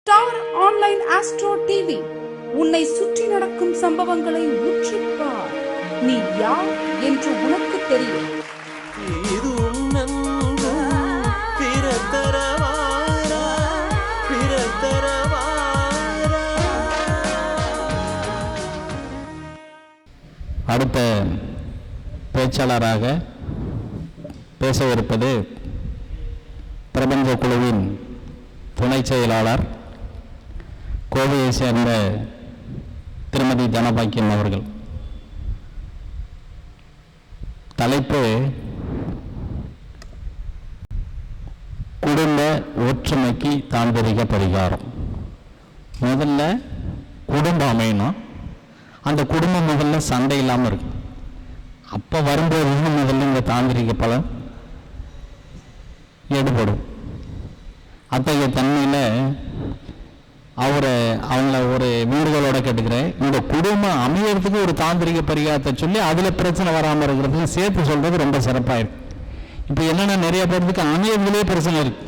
Star online astro TV உன்னை சுற்றி நடக்கும் சம்பவங்களை உற்றிப்பார். நீ யார் என்று உனக்கு தெரியும். அடுத்த பேச்சாளராக பேசவிருப்பது பிரபஞ்ச குழுவின் துணை செயலாளர் கோவையை சேர்ந்த திருமதி தனபாக்கியம் அவர்கள். தலைப்பு குடும்ப ஒற்றுமைக்கு தாந்திரிக பரிகாரம். முதல்ல குடும்பம் அமையணும். அந்த குடும்பம் முதல்ல சண்டை இல்லாமல் இருக்கும். அப்போ வரும்போது முதல்ல இந்த தாந்திரிக பலன் ஈடுபடும். அத்தகைய தன்மையில் அவங்கள ஒரு வீடுகளோட கேட்டுக்கிறேன். இந்த குடும்பம் அமையறதுக்கு ஒரு தாந்திரிக பரிகாரத்தை சொல்லி அதில் பிரச்சனை வராமல் இருக்கிறதுக்கு சேர்த்து சொல்கிறது ரொம்ப சிறப்பாக இருக்கு. இப்போ என்னென்னா நிறைய பேருக்கு அமையறதுலேயே பிரச்சனை இருக்கு.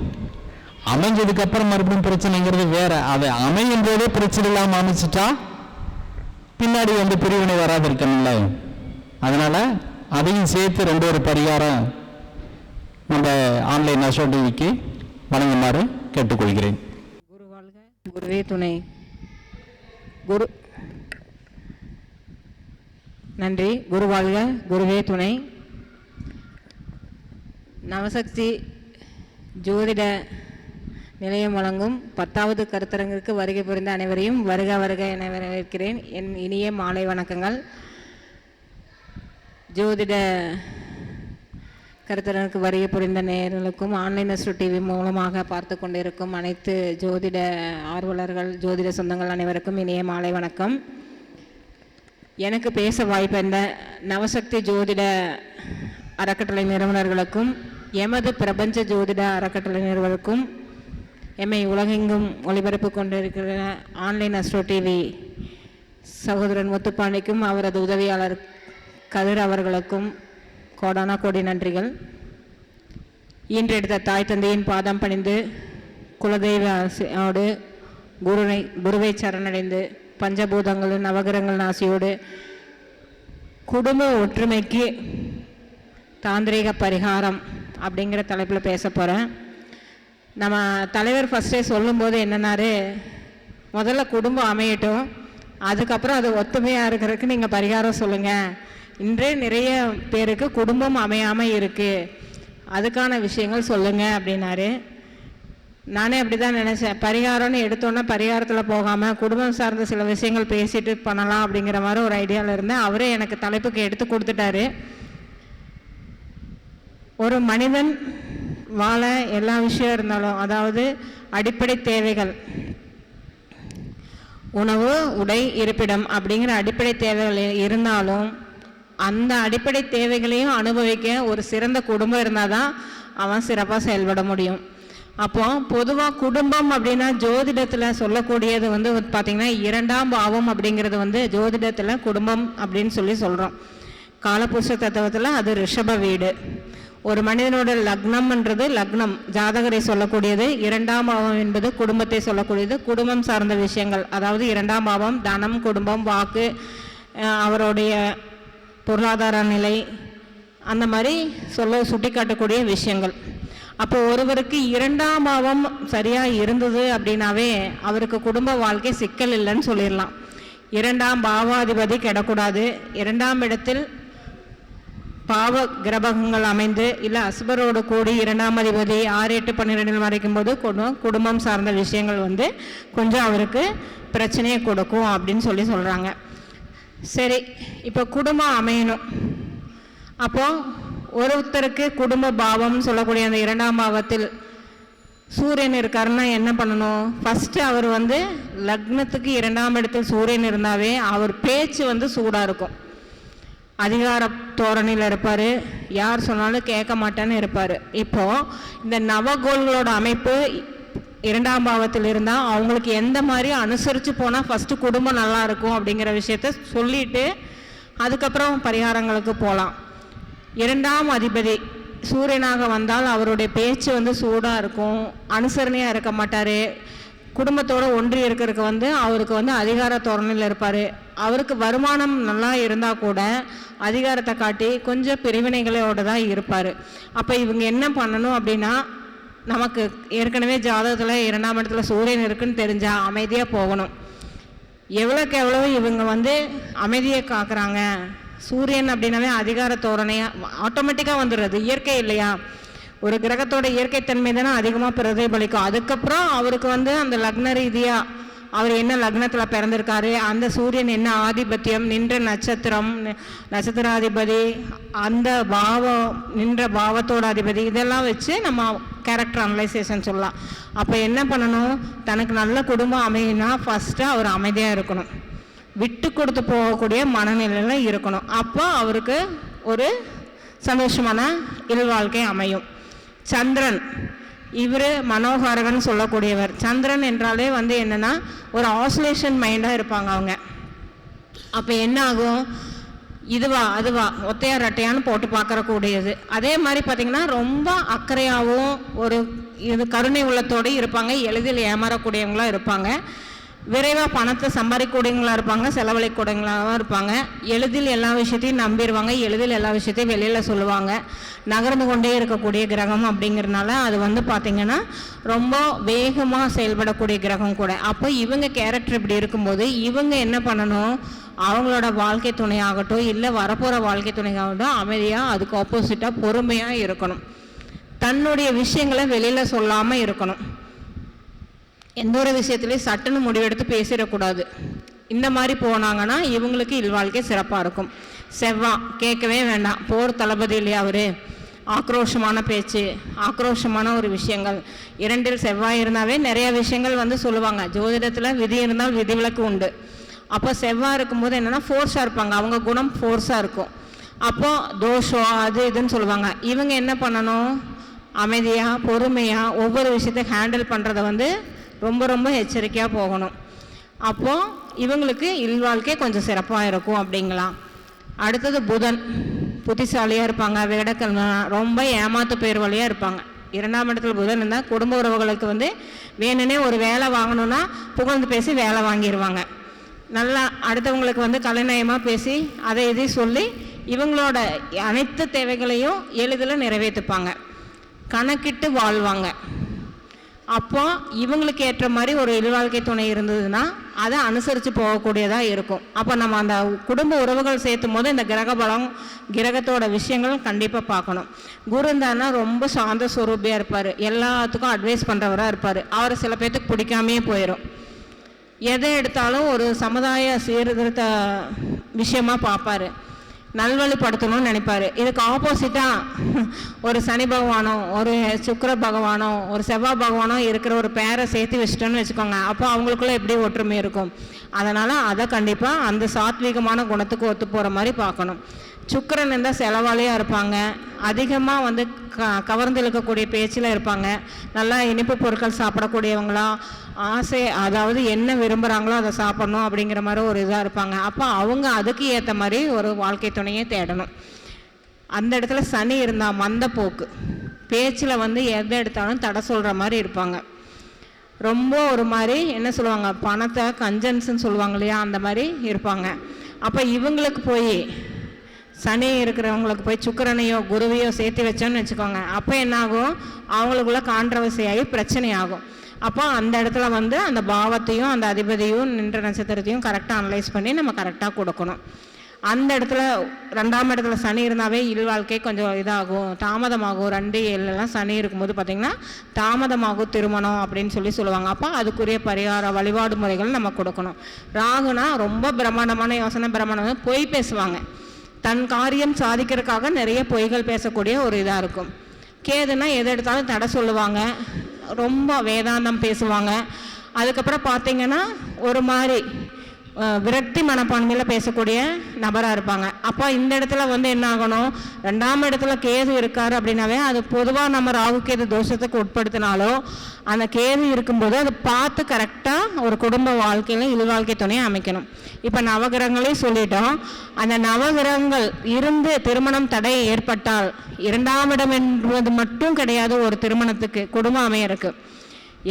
அமைஞ்சதுக்கு அப்புறம் மறுபடியும் பிரச்சனைங்கிறது வேற. அதை அமையும் போதே பிரச்சனை இல்லாமல் அமைச்சிட்டா பின்னாடி பிரிவினை வராது இருக்கணும்ல. அதனால அதையும் சேர்த்து ரெண்டு ஒரு பரிகாரம் நம்ம ஆன்லைன் ஆஸ்ட்ரோ டிவிக்கு வழங்குமாறு கேட்டுக்கொள்கிறேன். குரு வாழ்க, குருவே துணை. குரு நன்றி. குரு வாழ்க, குருவே துணை. நவசக்தி ஜோதிட நிலையம் வழங்கும் 10வது கருத்தரங்கிற்கு வருகை புரிந்த அனைவரையும் வருக வருக என வரவேற்கிறேன். என் இனிய மாலை வணக்கங்கள். ஜோதிட கருத்தரங்குக்கு வருகை புரிந்த நேயர்களுக்கும் ஆன்லைன் ஆஸ்ட்ரோ டிவி மூலமாக பார்த்து கொண்டிருக்கும் அனைத்து ஜோதிட ஆர்வலர்கள், ஜோதிட சொந்தங்கள் அனைவருக்கும் இனிய மாலை வணக்கம். எனக்கு பேச வாய்ப்பெந்த நவசக்தி ஜோதிட அறக்கட்டளை நிறுவனர்களுக்கும் எமது பிரபஞ்ச ஜோதிட அறக்கட்டளை நிறுவனருக்கும் எம்மை உலகெங்கும் ஒளிபரப்பு கொண்டிருக்கிற ஆன்லைன் ஆஸ்ட்ரோ டிவி சகோதரன் முத்துப்பாண்டிக்கும் அவரது உதவியாளர் கதிர் அவர்களுக்கும் கோடான கோடி நன்றிகள். ஈன்றெடுத்த தாய் தந்தையின் பாதம் பணிந்து குலதெய்வ ஆசையோடு குருவை சரணடைந்து பஞ்சபூதங்களும் நவகிரகங்கள் ஆசையோடு குடும்ப ஒற்றுமைக்கு தாந்திரிக பரிகாரம் அப்படிங்கிற தலைப்பில் பேச போகிறேன். நம்ம தலைவர் ஃபஸ்ட்டே சொல்லும்போது என்னன்னாரு, முதல்ல குடும்பம் அமையட்டும், அதுக்கப்புறம் அது ஒத்துமையாக இருக்கிறதுக்கு நீங்கள் பரிகாரம் சொல்லுங்கள். இன்றே நிறைய பேருக்கு குடும்பம் அமையாமல் இருக்குது, அதுக்கான விஷயங்கள் சொல்லுங்கள் அப்படின்னாரு. நானே அப்படி தான் நினச்சேன். பரிகாரம்னு எடுத்தோன்னே பரிகாரத்தில் போகாமல் குடும்பம் சார்ந்த சில விஷயங்கள் பேசிட்டு பண்ணலாம் அப்படிங்கிற மாதிரி ஒரு ஐடியாவில் இருந்தேன். அவரே எனக்கு தலைப்புக்கு எடுத்து கொடுத்துட்டாரு. ஒரு மனிதன் வாழ எல்லா விஷயம் இருந்தாலும், அதாவது அடிப்படை தேவைகள் உணவு, உடை, இருப்பிடம் அப்படிங்கிற அடிப்படை தேவைகள் இருந்தாலும் அந்த அடிப்படை தேவைகளையும் அனுபவிக்க ஒரு சிறந்த குடும்பம் இருந்தால் தான் அவன் சிறப்பாக செயல்பட முடியும். அப்போ பொதுவாக குடும்பம் அப்படின்னா ஜோதிடத்தில் சொல்லக்கூடியது பார்த்திங்கன்னா 2ஆம் பாவம் அப்படிங்கிறது ஜோதிடத்தில் குடும்பம் அப்படின்னு சொல்கிறோம். காலபுருஷ தத்துவத்தில் அது ரிஷப வீடு. ஒரு மனிதனோட லக்னம்ன்றது லக்னம் ஜாதகரை சொல்லக்கூடியது. 2ஆம் பாவம் என்பது குடும்பத்தை சொல்லக்கூடியது. குடும்பம் சார்ந்த விஷயங்கள், அதாவது 2ஆம் பாவம் தனம், குடும்பம், வாக்கு, அவருடைய பொருளாதார நிலை, அந்த மாதிரி சுட்டி காட்டக்கூடிய விஷயங்கள். அப்போ ஒருவருக்கு 2ஆம் பாவம் சரியாக இருந்தது அப்படின்னாவே அவருக்கு குடும்ப வாழ்க்கை சிக்கல் இல்லைன்னு சொல்லிடலாம். 2ஆம் பாவாதிபதி கெடக்கூடாது. 2ஆம் இடத்தில் பாவ கிரகங்கள் அமைந்து இல்லை அசுபரோடு கூடி 2ஆம் அதிபதி 6, 8, 12 வரைக்கும் போது குடும்பம் சார்ந்த விஷயங்கள் கொஞ்சம் அவருக்கு பிரச்சனையை கொடுக்கும் அப்படின்னு சொல்கிறாங்க. சரி, இப்போ குடும்பம் அமையணும். அப்போது ஒருத்தருக்கு குடும்ப பாவம்னு சொல்லக்கூடிய அந்த 2ஆம் பாவத்தில் சூரியன் இருக்காருன்னா என்ன பண்ணணும்? ஃபஸ்ட்டு அவர் லக்னத்துக்கு 2ஆம் இடத்தில் சூரியன் இருந்தாவே அவர் பேச்சு சூடாக இருக்கும். அதிகார தோரணையில் இருப்பார். யார் சொன்னாலும் கேட்க மாட்டேன்னு இருப்பார். இப்போது இந்த நவகோள்களோட அமைப்பு 2ஆம் பாவத்தில் இருந்தால் அவங்களுக்கு எந்த மாதிரி அனுசரித்து போனால் ஃபஸ்ட்டு குடும்பம் நல்லா இருக்கும் அப்படிங்கிற விஷயத்த சொல்லிவிட்டு அதுக்கப்புறம் பரிகாரங்களுக்கு போகலாம். 2ஆம் அதிபதி சூரியனாக வந்தால் அவருடைய பேச்சு சூடாக இருக்கும், அனுசரணையாக இருக்க மாட்டார், குடும்பத்தோடு ஒன்றி இருக்கிறதுக்கு வந்து அவருக்கு வந்து அதிகார தோரணையில் இருப்பார். அவருக்கு வருமானம் நல்லா இருந்தால் கூட அதிகாரத்தை காட்டி கொஞ்சம் பிரிவினைகளோடு தான் இருப்பார். அப்போ இவங்க என்ன பண்ணணும் அப்படின்னா, நமக்கு ஏற்கனவே ஜாதகத்தில் 2ஆம் இடத்துல சூரியன் இருக்குன்னு தெரிஞ்சால் அமைதியாக போகணும். எவ்வளோக்கு எவ்வளோ இவங்க வந்து அமைதியை காக்குறாங்க. சூரியன் அப்படின்னாவே அதிகார தோரணையாக ஆட்டோமேட்டிக்காக வந்துடுறது, இயற்கை இல்லையா? ஒரு கிரகத்தோட இயற்கைத்தன்மை தானே அதிகமாக பிரதிபலிக்கும். அதுக்கப்புறம் அவருக்கு வந்து அந்த லக்ன ரீதியாக அவர் என்ன லக்னத்தில் பிறந்திருக்காரு, அந்த சூரியன் என்ன ஆதிபத்தியம், நின்ற நட்சத்திரம், நட்சத்திராதிபதி, அந்த பாவம், நின்ற பாவத்தோட அதிபதி, இதெல்லாம் வச்சு நம்ம கேரக்டர் அனலைசேஷன் சொல்லலாம். அப்போ என்ன பண்ணணும், தனக்கு நல்ல குடும்பம் அமையினா ஃபஸ்ட்டு அவர் அமைதியாக இருக்கணும், விட்டு கொடுத்து போகக்கூடிய மனநிலையில் இருக்கணும். அப்போ அவருக்கு ஒரு சந்தோஷமான இல்வாழ்க்கை அமையும். சந்திரன், இவர் மனோகாரகன் சொல்லக்கூடியவர். சந்திரன் என்றாலே வந்து என்னென்னா ஒரு ஆசோலேஷன் மைண்டாக இருப்பாங்க அவங்க. அப்போ என்ன ஆகும், இதுவா அதுவா ஒத்தையா ரெட்டையான்னு போட்டு பார்க்கறக்கூடியது. அதே மாதிரி பார்த்திங்கன்னா ரொம்ப அக்கறையாகவும் ஒரு இது கருணை உள்ளத்தோடு இருப்பாங்க. எளிதில் ஏமாறக்கூடியவங்களாக இருப்பாங்க. விரைவாக பணத்தை சம்பாதிக்கூடியவங்களாக இருப்பாங்க, செலவழிக்கூடியவங்களாகவும் இருப்பாங்க. எளிதில் எல்லா விஷயத்தையும் நம்பிடுவாங்க, எளிதில் எல்லா விஷயத்தையும் வெளியில் சொல்லுவாங்க. நகர்ந்து கொண்டே இருக்கக்கூடிய கிரகம் அப்படிங்கிறதுனால அது வந்து பார்த்திங்கன்னா ரொம்ப வேகமாக செயல்படக்கூடிய கிரகம் கூட. அப்போ இவங்க கேரக்டர் இப்படி இருக்கும்போது இவங்க என்ன பண்ணணும், அவங்களோட வாழ்க்கை துணையாகட்டும் இல்லை வரப்போகிற வாழ்க்கை துணையாகட்டும் அமைதியாக அதுக்கு ஆப்போசிட்டாக பொறுமையாக இருக்கணும். தன்னுடைய விஷயங்களை வெளியில் சொல்லாமல் இருக்கணும். எந்த ஒரு விஷயத்துலையும் சட்டுன்னு முடிவெடுத்து பேசிடக்கூடாது. இந்த மாதிரி போனாங்கன்னா இவங்களுக்கு இல்வாழ்க்கை சிறப்பாக இருக்கும். செவ்வாய் கேட்கவே வேண்டாம், போர் தளபதி இல்லையா அவர், ஆக்ரோஷமான பேச்சு, ஆக்ரோஷமான ஒரு விஷயங்கள். 2இல் செவ்வாய் இருந்தாவே நிறைய விஷயங்கள் வந்து சொல்லுவாங்க. ஜோதிடத்தில் விதி இருந்தால் விதிவிலக்கு உண்டு. அப்போ செவ்வாய் இருக்கும்போது என்னென்னா ஃபோர்ஸாக இருப்பாங்க, அவங்க குணம் ஃபோர்ஸாக இருக்கும். அப்போது தோஷம் அது இதுன்னு சொல்லுவாங்க. இவங்க என்ன பண்ணணும், அமைதியாக பொறுமையாக ஒவ்வொரு விஷயத்தை ஹேண்டில் பண்ணுறத வந்து ரொம்ப ரொம்ப எச்சரிக்கையாக போகணும். அப்போது இவங்களுக்கு இல்வாழ்க்கை கொஞ்சம் சிறப்பாக இருக்கும் அப்படிங்களாம். அடுத்தது புதன், புத்திசாலியாக இருப்பாங்க, விடக்கல்னா ரொம்ப ஏமாத்து பேர் வழியாக இருப்பாங்க. 2ஆம் இடத்துல புதன் இருந்தால் குடும்ப உறவுகளுக்கு வந்து வேணுன்னே ஒரு வேலை வாங்கணுன்னா புகழ்ந்து பேசி வேலை வாங்கிடுவாங்க. நல்லா அடுத்தவங்களுக்கு வந்து கலைநயமாக பேசி அதை இதை சொல்லி இவங்களோட அனைத்து தேவைகளையும் எளிதில் நிறைவேற்றுப்பாங்க, கணக்கிட்டு வாழ்வாங்க. அப்போ இவங்களுக்கு ஏற்ற மாதிரி ஒரு இல்வாழ்க்கை துணை இருந்ததுன்னா அதை அனுசரித்து போகக்கூடியதாக இருக்கும். அப்போ நம்ம அந்த குடும்ப உறவுகள் சேர்த்தும் போது இந்த கிரக பலம் கிரகத்தோட விஷயங்கள் கண்டிப்பாக பார்க்கணும். குரு இருந்தாருன்னா ரொம்ப சாந்த ஸ்வரூபியாக இருப்பார், எல்லாத்துக்கும் அட்வைஸ் பண்ணுறவராக இருப்பார். அவரை சில பேர்த்துக்கு பிடிக்காமையே போயிடும். எதை எடுத்தாலும் ஒரு சமுதாய சீர்திருத்த விஷயமாக பார்ப்பார், நல்வழிப்படுத்தணும்னு நினைப்பார். இதுக்கு ஆப்போசிட்டாக ஒரு சனி பகவானோ ஒரு சுக்கிர பகவானோ ஒரு செவ்வாய் பகவானோ இருக்கிற ஒரு பேரை சேர்த்து வச்சுட்டோன்னு வச்சுக்கோங்க, அப்போ அவங்களுக்குள்ள எப்படி ஒற்றுமை இருக்கும். அதனால் அதை கண்டிப்பாக அந்த சாத்வீகமான குணத்துக்கு ஒத்து போகிற மாதிரி பார்க்கணும். சுக்கிரன் இருந்தால் செலவாளியாக இருப்பாங்க, அதிகமாக வந்து கவர்ந்து இழுக்கக்கூடிய பேச்சில் இருப்பாங்க, நல்லா இனிப்பு பொருட்கள் சாப்பிடக்கூடியவங்களா, ஆசை அதாவது என்ன விரும்புகிறாங்களோ அதை சாப்பிட்ணும் அப்படிங்கிற மாதிரி ஒரு இதாக இருப்பாங்க. அப்போ அவங்க அதுக்கு ஏற்ற மாதிரி ஒரு வாழ்க்கை துணையை தேடணும். அந்த இடத்துல சனி இருந்தால் மந்த போக்கு, பேச்சில் வந்து எதை எடுத்தாலும் தடை சொல்கிற மாதிரி இருப்பாங்க. ரொம்ப ஒரு மாதிரி என்ன சொல்லுவாங்க, பணத்தை கஞ்சன்ஸ்ன்னு சொல்லுவாங்க இல்லையா, அந்த மாதிரி இருப்பாங்க. அப்போ இவங்களுக்கு போய் சனி இருக்கிறவங்களுக்கு போய் சுக்கிரனையோ குருவையோ சேர்த்து வச்சோன்னு வச்சுக்கோங்க, அப்போ என்னாகும், அவங்களுக்குள்ள கான்ட்ரவர்சி ஆகி பிரச்சனை ஆகும். அப்போ அந்த இடத்துல வந்து அந்த பாவத்தையும் அந்த அதிபதியும் நின்ற நட்சத்திரத்தையும் கரெக்டாக அனலைஸ் பண்ணி நம்ம கரெக்டாக கொடுக்கணும். அந்த இடத்துல 2ஆம் இடத்துல சனி இருந்தாவே இல்வாழ்க்கை கொஞ்சம் இதாகும், தாமதமாகும். 2, 7 சனி இருக்கும்போது பார்த்திங்கன்னா தாமதமாகும் திருமணம் அப்படின்னு சொல்லுவாங்க. அப்போ அதுக்குரிய பரிகார வழிபாடு முறைகள் நம்ம கொடுக்கணும். ராகுனா ரொம்ப பிரம்மாண்டமான யோசனை, பிரம்மாண்டம் பொய் பேசுவாங்க, தன் காரியம் சாதிக்கிறதுக்காக நிறைய பொய்கள் பேசக்கூடிய ஒரு இதாக இருக்கும். கேதுனா எதை எடுத்தாலும் தடை சொல்லுவாங்க, ரொம்ப வேதாந்தம் பேசுவாங்க. அதுக்கப்புறம் பார்த்திங்கன்னா ஒரு மாதிரி விரக்தி மனப்பான்மையில் பேசக்கூடிய நபராக இருப்பாங்க. அப்போ இந்த இடத்துல வந்து என்ன ஆகணும், 2ஆம் இடத்துல கேது இருக்காரு அப்படின்னாவே அது பொதுவாக நம்ம ராகு கேது தோஷத்துக்கு உட்படுத்தினாலோ அந்த கேது இருக்கும்போது அதை பார்த்து கரெக்டாக ஒரு குடும்ப வாழ்க்கையில் இல்வாழ்க்கை துணையை அமைக்கணும். இப்போ நவகிரகங்களையும் சொல்லிட்டோம், அந்த நவகிரகங்கள் இருந்து திருமணம் தடை ஏற்பட்டால் 2ஆம் இடம் என்பது மட்டும் கிடையாது ஒரு திருமணத்துக்கு குடும்ப அமையருக்கு.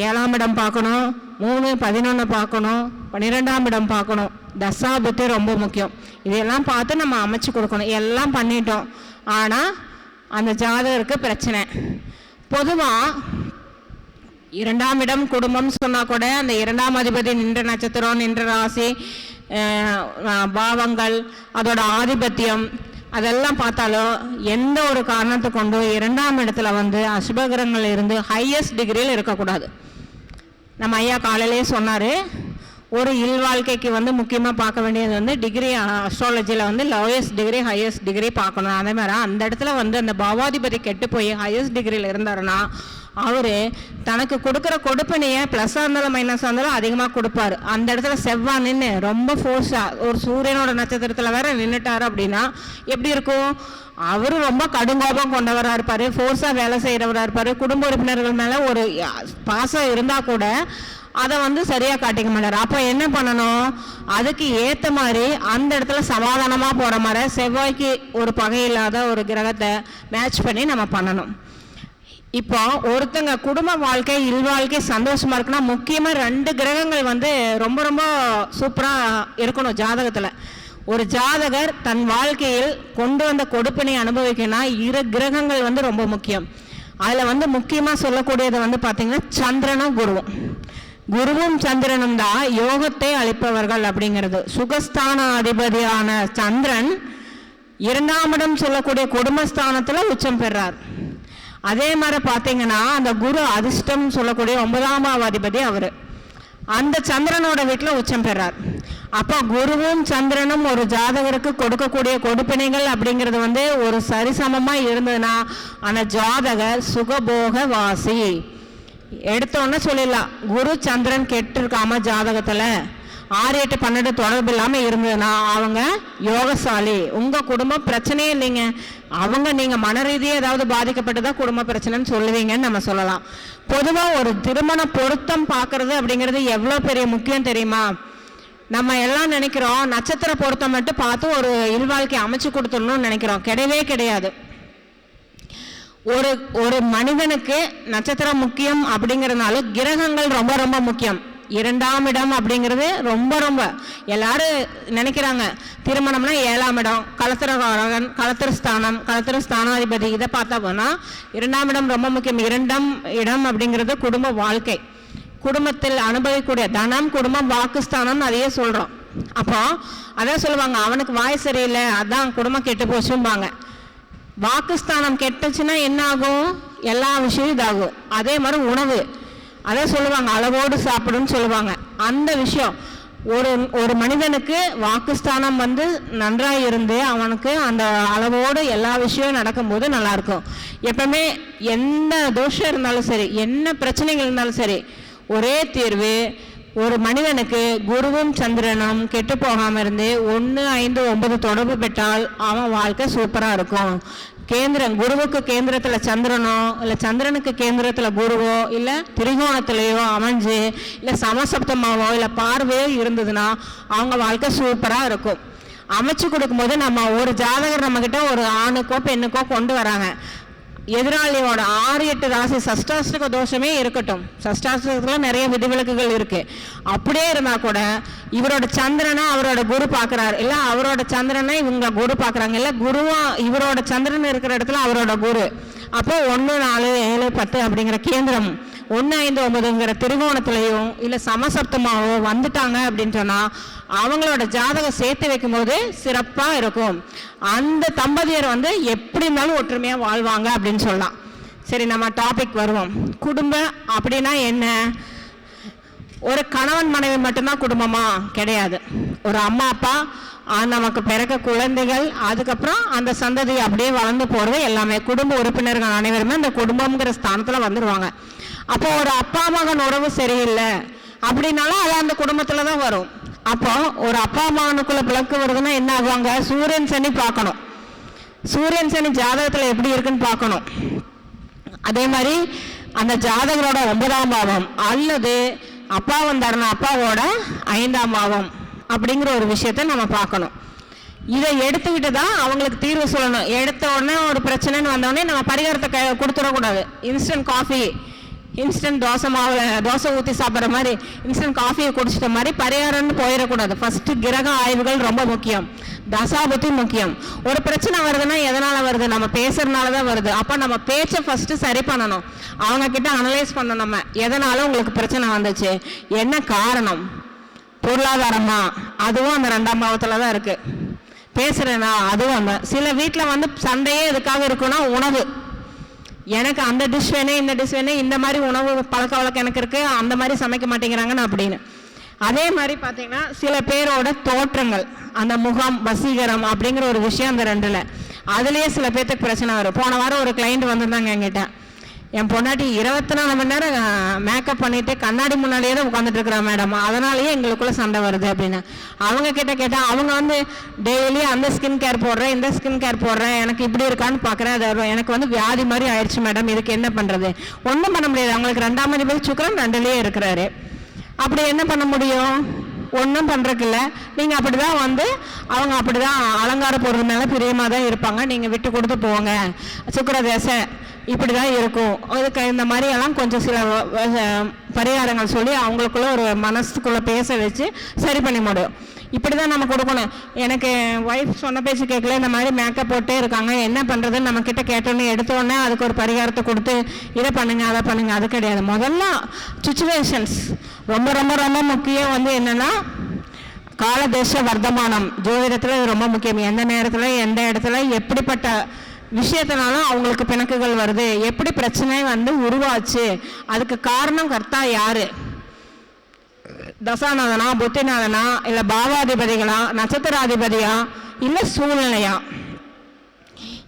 7ஆம் இடம் பார்க்கணும், 3, 11 பார்க்கணும், 12ஆம் இடம் பார்க்கணும். தசாபுத்தி ரொம்ப முக்கியம். இதெல்லாம் பார்த்து நம்ம அமைச்சு கொடுக்கணும். எல்லாம் பண்ணிட்டோம், ஆனால் அந்த ஜாதகருக்கு பிரச்சனை. பொதுவாக 2ஆம் இடம் குடும்பம் சொன்னால் கூட அந்த 2ஆம் அதிபதி நின்ற நட்சத்திரம், நின்ற ராசி, பாவங்கள், அதோட ஆதிபத்தியம் அதெல்லாம் பார்த்தாலும் எந்த ஒரு காரணத்தை கொண்டு 2ஆம் இடத்துல வந்து அசுபகிரகங்கள் இருந்து ஹையஸ்ட் டிகிரியில் இருக்கக்கூடாது. நம்ம ஐயா காலையிலே சொன்னார், ஒரு இல்வாழ்க்கைக்கு வந்து முக்கியமாக பார்க்க வேண்டியது வந்து டிகிரி, அஸ்ட்ராலஜியில் வந்து லோயஸ்ட் டிகிரி ஹையஸ்ட் டிகிரி பார்க்கணும். அதே மாதிரி அந்த இடத்துல வந்து அந்த பாவாதிபதி கெட்டு போய் ஹையஸ்ட் டிகிரியில் இருந்தாருன்னா அவர் தனக்கு கொடுக்குற கொடுப்பினையை ப்ளஸ்ஸாக இருந்தாலும் மைனஸாக இருந்தாலும் அதிகமாக கொடுப்பார். அந்த இடத்துல செவ்வாய் நின்று ரொம்ப ஃபோர்ஸாக ஒரு சூரியனோட நட்சத்திரத்தில் வேற நின்றுட்டார் அப்படின்னா எப்படி இருக்கும்? அவரும் ரொம்ப கடுங்கோபம் கொண்டவராக இருப்பார், ஃபோர்ஸாக வேலை செய்கிறவராக இருப்பார். குடும்ப உறுப்பினர்கள் மேலே ஒரு பாசம் இருந்தால் கூட அதை வந்து சரியாக காட்டிக்க மாட்டார். அப்போ என்ன பண்ணணும்? அதுக்கு ஏற்ற மாதிரி அந்த இடத்துல சமாதானமாக போகிற மாதிரி செவ்வாய்க்கு ஒரு பகை இல்லாத ஒரு கிரகத்தை மேட்ச் பண்ணி நம்ம பண்ணணும். இப்போ ஒருத்தங்க குடும்ப வாழ்க்கை, இல்வாழ்க்கை சந்தோஷமா இருக்குன்னா முக்கியமாக 2 கிரகங்கள் வந்து ரொம்ப ரொம்ப சூப்பராக இருக்கணும் ஜாதகத்தில். ஒரு ஜாதகர் தன் வாழ்க்கையில் கொண்டு வந்த கொடுப்பினை அனுபவிக்கணும்னா 2 கிரகங்கள் வந்து ரொம்ப முக்கியம். அதில் வந்து முக்கியமாக சொல்லக்கூடியது வந்து பார்த்தீங்கன்னா சந்திரனும் குருவும். குருவும் சந்திரனும் தான் யோகத்தை அளிப்பவர்கள் அப்படிங்கிறது. சுகஸ்தான அதிபதியான சந்திரன் 2ஆம் இடம் சொல்லக்கூடிய குடும்பஸ்தானத்தில் உச்சம் பெறார். அதே மாதிரி பார்த்தீங்கன்னா அந்த குரு அதிர்ஷ்டம் சொல்லக்கூடிய 9ஆம் அதிபதி அவர் அந்த சந்திரனோட வீட்டில் உச்சம் பெறார். அப்போ குருவும் சந்திரனும் ஒரு ஜாதகருக்கு கொடுக்கக்கூடிய கொடுப்பினைகள் அப்படிங்கிறது வந்து ஒரு சரிசமமாக இருந்ததுன்னா அந்த ஜாதகர் சுகபோக வாசி. எடுத்தோன்னே சொல்லிடலாம், குரு சந்திரன் கெட்டு இருக்காம ஜாதகத்தில் 6, 8, 12 தொடர்பு இல்லாமல் இருந்ததுன்னா அவங்க யோகசாலி. உங்கள் குடும்பம் பிரச்சனையே இல்லைங்க, அவங்க நீங்கள் மன ரீதியாக ஏதாவது பாதிக்கப்பட்டுதான் குடும்ப பிரச்சனைன்னு சொல்லுவீங்கன்னு நம்ம சொல்லலாம். பொதுவாக ஒரு திருமண பொருத்தம் பார்க்கறது அப்படிங்கிறது எவ்வளோ பெரிய முக்கியம் தெரியுமா? நம்ம எல்லாம் நினைக்கிறோம் நட்சத்திர பொருத்தம் மட்டும் பார்த்து ஒரு இல்வாழ்க்கை அமைச்சு கொடுத்துடணும்னு நினைக்கிறோம். கிடையவே கிடையாது. ஒரு மனிதனுக்கு நட்சத்திரம் முக்கியம் அப்படிங்கிறதுனால கிரகங்கள் ரொம்ப ரொம்ப முக்கியம். 2ஆம் இடம் அப்படிங்கிறது ரொம்ப ரொம்ப எல்லாரும் நினைக்கிறாங்க திருமணம்னா 7ஆம் இடம், கலத்திரகாரகன், கலத்திரஸ்தானம், கலத்திரஸ்தானாதிபதி, இதை பார்த்தா போனால் 2ஆம் இடம் ரொம்ப முக்கியம். 2ஆம் இடம் அப்படிங்கிறது குடும்ப வாழ்க்கை, குடும்பத்தில் அனுபவிக்கக்கூடிய தனம், குடும்பம், வாக்குஸ்தானம் அதையே சொல்கிறோம். அப்போ அதான் சொல்லுவாங்க, அவனுக்கு வாய் சரியில்லை அதான் குடும்பம் கெட்டு போச்சும்பாங்க. வாக்குஸ்தானம் கெட்டுச்சுன்னா என்ன ஆகும்? எல்லா விஷயம் இதாகும். அதே மாதிரி உணவு, அதை சொல்லுவாங்க அளவோடு சாப்பிடுன்னு சொல்லுவாங்க. அந்த விஷயம் ஒரு மனிதனுக்கு வாக்குஸ்தானம் வந்து நன்றாக இருந்து அவனுக்கு அந்த அளவோடு எல்லா விஷயம் நடக்கும்போது நல்லாயிருக்கும். எப்பவுமே எந்த தோஷம் இருந்தாலும் சரி, என்ன பிரச்சனைகள் இருந்தாலும் சரி, ஒரே தீர்வு ஒரு மனிதனுக்கு குருவும் சந்திரனும் கெட்டு போகாமல் இருந்து 1, 5, 9 தொடர்பு பெற்றால் அவன் வாழ்க்கை சூப்பராக இருக்கும். கேந்திரம், குருவுக்கு கேந்திரத்தில் சந்திரனோ இல்லை சந்திரனுக்கு கேந்திரத்தில் குருவோ இல்லை திரிகோணத்திலேயோ அமைஞ்சு இல்லை சமசப்தமாவோ இல்லை பார்வையோ இருந்ததுன்னா அவங்க வாழ்க்கை சூப்பராக இருக்கும். அமைச்சு கொடுக்கும்போது நம்ம ஒரு ஜாதகர் நம்மக்கிட்ட ஒரு ஆணுக்கோ பெண்ணுக்கோ கொண்டு வராங்க, எதிராளியோட 6, 8 ராசி சஷ்டாஷ்டக தோஷமே இருக்கட்டும், சஷ்டாஷ்டகத்தில் நிறைய விதிவிலக்குகள் இருக்கு. அப்படியே இருந்தா கூட இவரோட சந்திரனை அவரோட குரு பார்க்குறாரு, இல்லை அவரோட சந்திரனை இவங்க குரு பார்க்குறாங்க, இல்லை குருவா இவரோட சந்திரன் இருக்கிற இடத்துல அவரோட குரு. அப்போ 1, 4, 7, 10 அப்படிங்கிற கேந்திரம் 1, 5, 9ங்கிற திரிகோணத்திலையும் இல்லை சமசப்தமாவோ வந்துட்டாங்க அப்படின்னு சொன்னால் அவங்களோட ஜாதகம் சேர்த்து வைக்கும்போது சிறப்பாக இருக்கும். அந்த தம்பதியர் வந்து எப்படி இருந்தாலும் ஒற்றுமையாக வாழ்வாங்க அப்படின்னு சொல்லலாம். சரி, நம்ம டாபிக் வருவோம். குடும்பம் அப்படின்னா என்ன? ஒரு கணவன் மனைவி மட்டும்தான் குடும்பமா? கிடையாது. ஒரு அம்மா அப்பா, நமக்கு பிறக்க குழந்தைகள், அதுக்கப்புறம் அந்த சந்ததி அப்படியே வளர்ந்து போகிறது எல்லாமே குடும்ப உறுப்பினர்கள் அனைவருமே அந்த குடும்பம்ங்கிற ஸ்தானத்தில் வந்துடுவாங்க. அப்போ ஒரு அப்பா மகன் உறவு சரியில்லை அப்படின்னாலும் அது அந்த குடும்பத்தில் தான் வரும். அப்போ ஒரு அப்பா மகனுக்குள்ள பிளக்கு வருதுன்னா என்ன ஆகுவாங்க? சூரியன் சனி பார்க்கணும். சூரியன் சனி ஜாதகத்தில் எப்படி இருக்குன்னு பார்க்கணும். அதே மாதிரி அந்த ஜாதகரோட 9ஆம் பாவம் அல்லது அப்பா வந்தாருன்னா அப்பாவோட 5ஆம் பாவம் அப்படிங்கிற ஒரு விஷயத்த நம்ம பார்க்கணும். இதை எடுத்துக்கிட்டு தான் அவங்களுக்கு தீர்வு சொல்லணும். எடுத்த உடனே ஒரு பிரச்சனைன்னு வந்தோடனே நம்ம பரிகாரத்தை கொடுத்துடக்கூடாது. இன்ஸ்டன்ட் காஃபி இன்ஸ்டன்ட் தோசை ஊற்றி சாப்பிட்ற மாதிரி இன்ஸ்டன்ட் காஃபியை குடிச்சிட்ட மாதிரி பரிகாரம்னு போயிடக்கூடாது. ஃபர்ஸ்ட் கிரக ஆய்வுகள் ரொம்ப முக்கியம், தசாபுத்தி முக்கியம். ஒரு பிரச்சனை வருதுன்னா எதனால வருது? நம்ம பேசுறதுனால தான் வருது. அப்போ நம்ம பேச்சை ஃபர்ஸ்ட் சரி பண்ணணும். அவங்க கிட்ட அனலைஸ் பண்ணணும், நம்ம எதனால உங்களுக்கு பிரச்சனை வந்துச்சு, என்ன காரணம், பொருளாதாரமா, அதுவும் அந்த 2ஆம் பாவத்துல தான் இருக்கு. பேசுறேன்னா அதுவும் அந்த சில வீட்டில் வந்து சண்டையே எதுக்காக இருக்குன்னா உணவு, எனக்கு அந்த டிஷ் வேணும் இந்த டிஷ் வேணும், இந்த மாதிரி உணவு பழக்க வழக்கம் எனக்கு இருக்கு, அந்த மாதிரி சமைக்க மாட்டேங்கிறாங்கன்னு அப்படின்னு. அதே மாதிரி பார்த்தீங்கன்னா சில பேரோட தோற்றங்கள், அந்த முகம் வசீகரம் அப்படிங்கிற ஒரு விஷயம் அந்த 2ல், அதுலேயே சில பேர்த்துக்கு பிரச்சனை வரும். போன வாரம் ஒரு கிளைண்ட் வந்திருந்தாங்க என்கிட்ட, என் பொண்டாட்டி 24 மணி நேரம் மேக்கப் பண்ணிட்டு கண்ணாடி முன்னாடியே தான் உட்காந்துட்டு இருக்கிறா மேடம், அதனாலேயே எங்களுக்குள்ள சண்டை வருது அப்படின்னு. அவங்க கிட்ட கேட்டால் அவங்க வந்து டெய்லி அந்த ஸ்கின் கேர் போடுறேன், இந்த ஸ்கின் கேர் போடுறேன், எனக்கு இப்படி இருக்கான்னு பார்க்குறேன், அது எனக்கு வந்து வியாதி மாதிரி ஆயிடுச்சு மேடம், இதுக்கு என்ன பண்ணுறது? ஒன்றும் பண்ண முடியாது. அவங்களுக்கு 2ஆம் அதிபதி சுக்கிரன் 2லேயே இருக்கிறாரு. அப்படி என்ன பண்ண முடியும்? ஒன்றும் பண்ணுறதுக்கு இல்லை. நீங்கள் அப்படி தான் வந்து அவங்க அப்படி தான் அலங்கார பொருள் மேலே பிரியமாக தான் இருப்பாங்க, நீங்கள் விட்டு கொடுத்து போங்க, சுக்கிர தேசை இப்படி தான் இருக்கும். அதுக்கு இந்த மாதிரியெல்லாம் கொஞ்சம் சில பரிகாரங்கள் சொல்லி அவங்களுக்குள்ள ஒரு மனசுக்குள்ளே பேச வச்சு சரி பண்ணி முடியும். இப்படி தான் நம்ம கொடுக்கணும். எனக்கு ஒய்ஃப் சொன்ன பேச்சு கேட்கல, இந்த மாதிரி மேக்கப் போட்டே இருக்காங்க, என்ன பண்ணுறதுன்னு நம்மக்கிட்ட கேட்டோன்னே எடுத்தோடனே அதுக்கு ஒரு பரிகாரத்தை கொடுத்து இதை பண்ணுங்க அதை பண்ணுங்க, அது கிடையாது. முதல்ல சுச்சுவேஷன்ஸ் ரொம்ப ரொம்ப ரொம்ப முக்கியம். வந்து என்னென்னா காலதேச வர்த்தமானம், ஜோதிடத்தில் இது ரொம்ப முக்கியம். எந்த நேரத்தில் எந்த இடத்துல எப்படிப்பட்ட விஷயத்தினாலும் அவங்களுக்கு பிணக்குகள் வருது, எப்படி பிரச்சனை வந்து உருவாச்சு, அதுக்கு காரணம் கர்த்தா யாரு, தசாநாதனா, புத்திநாதனா, இல்லை பாவாதிபதிகளா, நட்சத்திராதிபதியா, இல்லை சூழ்நிலையா.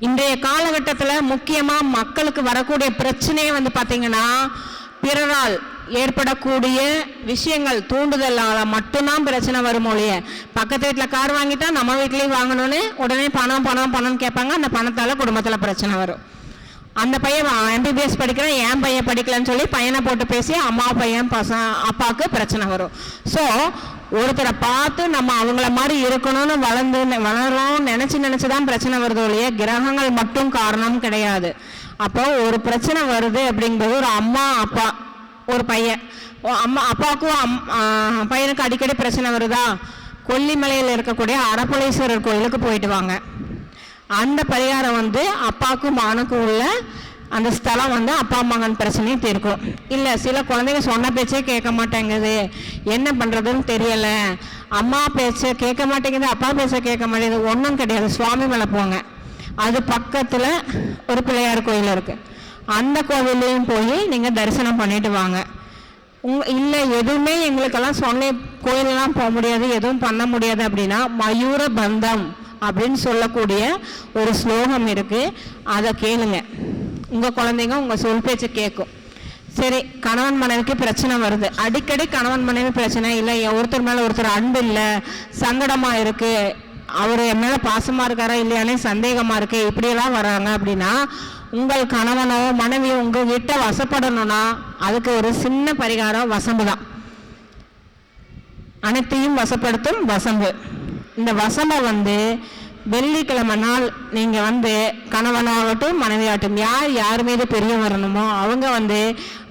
இன்றைய காலகட்டத்தில் முக்கியமாக மக்களுக்கு வரக்கூடிய பிரச்சனையே வந்து பார்த்தீங்கன்னா பிறரால் ஏற்படக்கூடிய விஷயங்கள் தூண்டுதலால் மட்டும்தான் பிரச்சனை வரும் ஒழிய, பக்கத்து வீட்டில் கார் வாங்கிட்டா நம்ம வீட்லேயும் வாங்கணும்னு உடனே பணம் பணம் பணம்னு கேட்பாங்க, அந்த பணத்தால் குடும்பத்தில் பிரச்சனை வரும். அந்த பையன் MBBS படிக்கிறேன், என் பையன் படிக்கலன்னு சொல்லி பையனை போட்டு பேசி அம்மா பையன் அப்பாவுக்கு பிரச்சனை வரும். ஸோ ஒருத்தரை பார்த்து நம்ம அவங்கள மாதிரி இருக்கணும்னு வளரணும்னு நினச்சி தான் பிரச்சனை வருது ஒழிய கிரகங்கள் மட்டும் காரணம் கிடையாது. அப்போ ஒரு பிரச்சனை வருது அப்படிங்கிறது ஒரு அம்மா அப்பா ஒரு பையன், அப்பாவுக்கும் பையனுக்கு அடிக்கடி பிரச்சனை வருதா, கொல்லிமலையில் இருக்கக்கூடிய அரப்பளீஸ்வரர் கோயிலுக்கு போயிட்டு வாங்க. அந்த பரிகாரம் வந்து அப்பாவுக்கும் மகனுக்கும் உள்ள அந்த ஸ்தலம் வந்து அப்பா மகன் பிரச்சனையை தீர்க்கும். இல்லை சில குழந்தைங்க சொன்ன பேச்சே கேட்க மாட்டேங்குது, என்ன பண்ணுறதுன்னு தெரியலை, அம்மா பேச்சை கேட்க மாட்டேங்குது, அப்பா பேச்சை கேட்க மாட்டேங்குது, ஒன்றும் கிடையாது. சுவாமி மலை போங்க, அது பக்கத்தில் ஒரு பிள்ளையார் கோயில் இருக்குது, அந்த கோவிலையும் போய் நீங்கள் தரிசனம் பண்ணிட்டு வாங்க. இல்லை எதுவுமே எங்களுக்கெல்லாம் சொன்ன கோயிலெல்லாம் போக முடியாது, எதுவும் பண்ண முடியாது அப்படின்னா மயூர பந்தம் அப்படின்னு சொல்லக்கூடிய ஒரு ஸ்லோகம் இருக்குது, அதை கேளுங்க. உங்கள் குழந்தைங்க உங்கள் சொல் பேச்சு கேட்கும். சரி, கணவன் மனைவிக்கு பிரச்சனை வருது, அடிக்கடி கணவன் மனைவி பிரச்சனை, இல்லை ஒருத்தர் மேலே ஒருத்தர் அன்பு இல்லை, சங்கடமாக இருக்குது, அவர் என் மேலே பாசமாக இருக்காரா இல்லையானே சந்தேகமாக இருக்குது, இப்படியெல்லாம் வராங்க அப்படின்னா உங்கள் கணவனோ மனைவியோ உங்கள் கிட்ட வசப்படணும்னா அதுக்கு ஒரு சின்ன பரிகாரம் வசம்பு தான். அனைத்தையும் வசப்படுத்தும் வசம்பு. இந்த வசம்பை வந்து வெள்ளிக்கிழமை நாள் நீங்கள் வந்து கணவனாகட்டும் மனைவியாகட்டும் யார் மீது பெரிய வரணுமோ அவங்க வந்து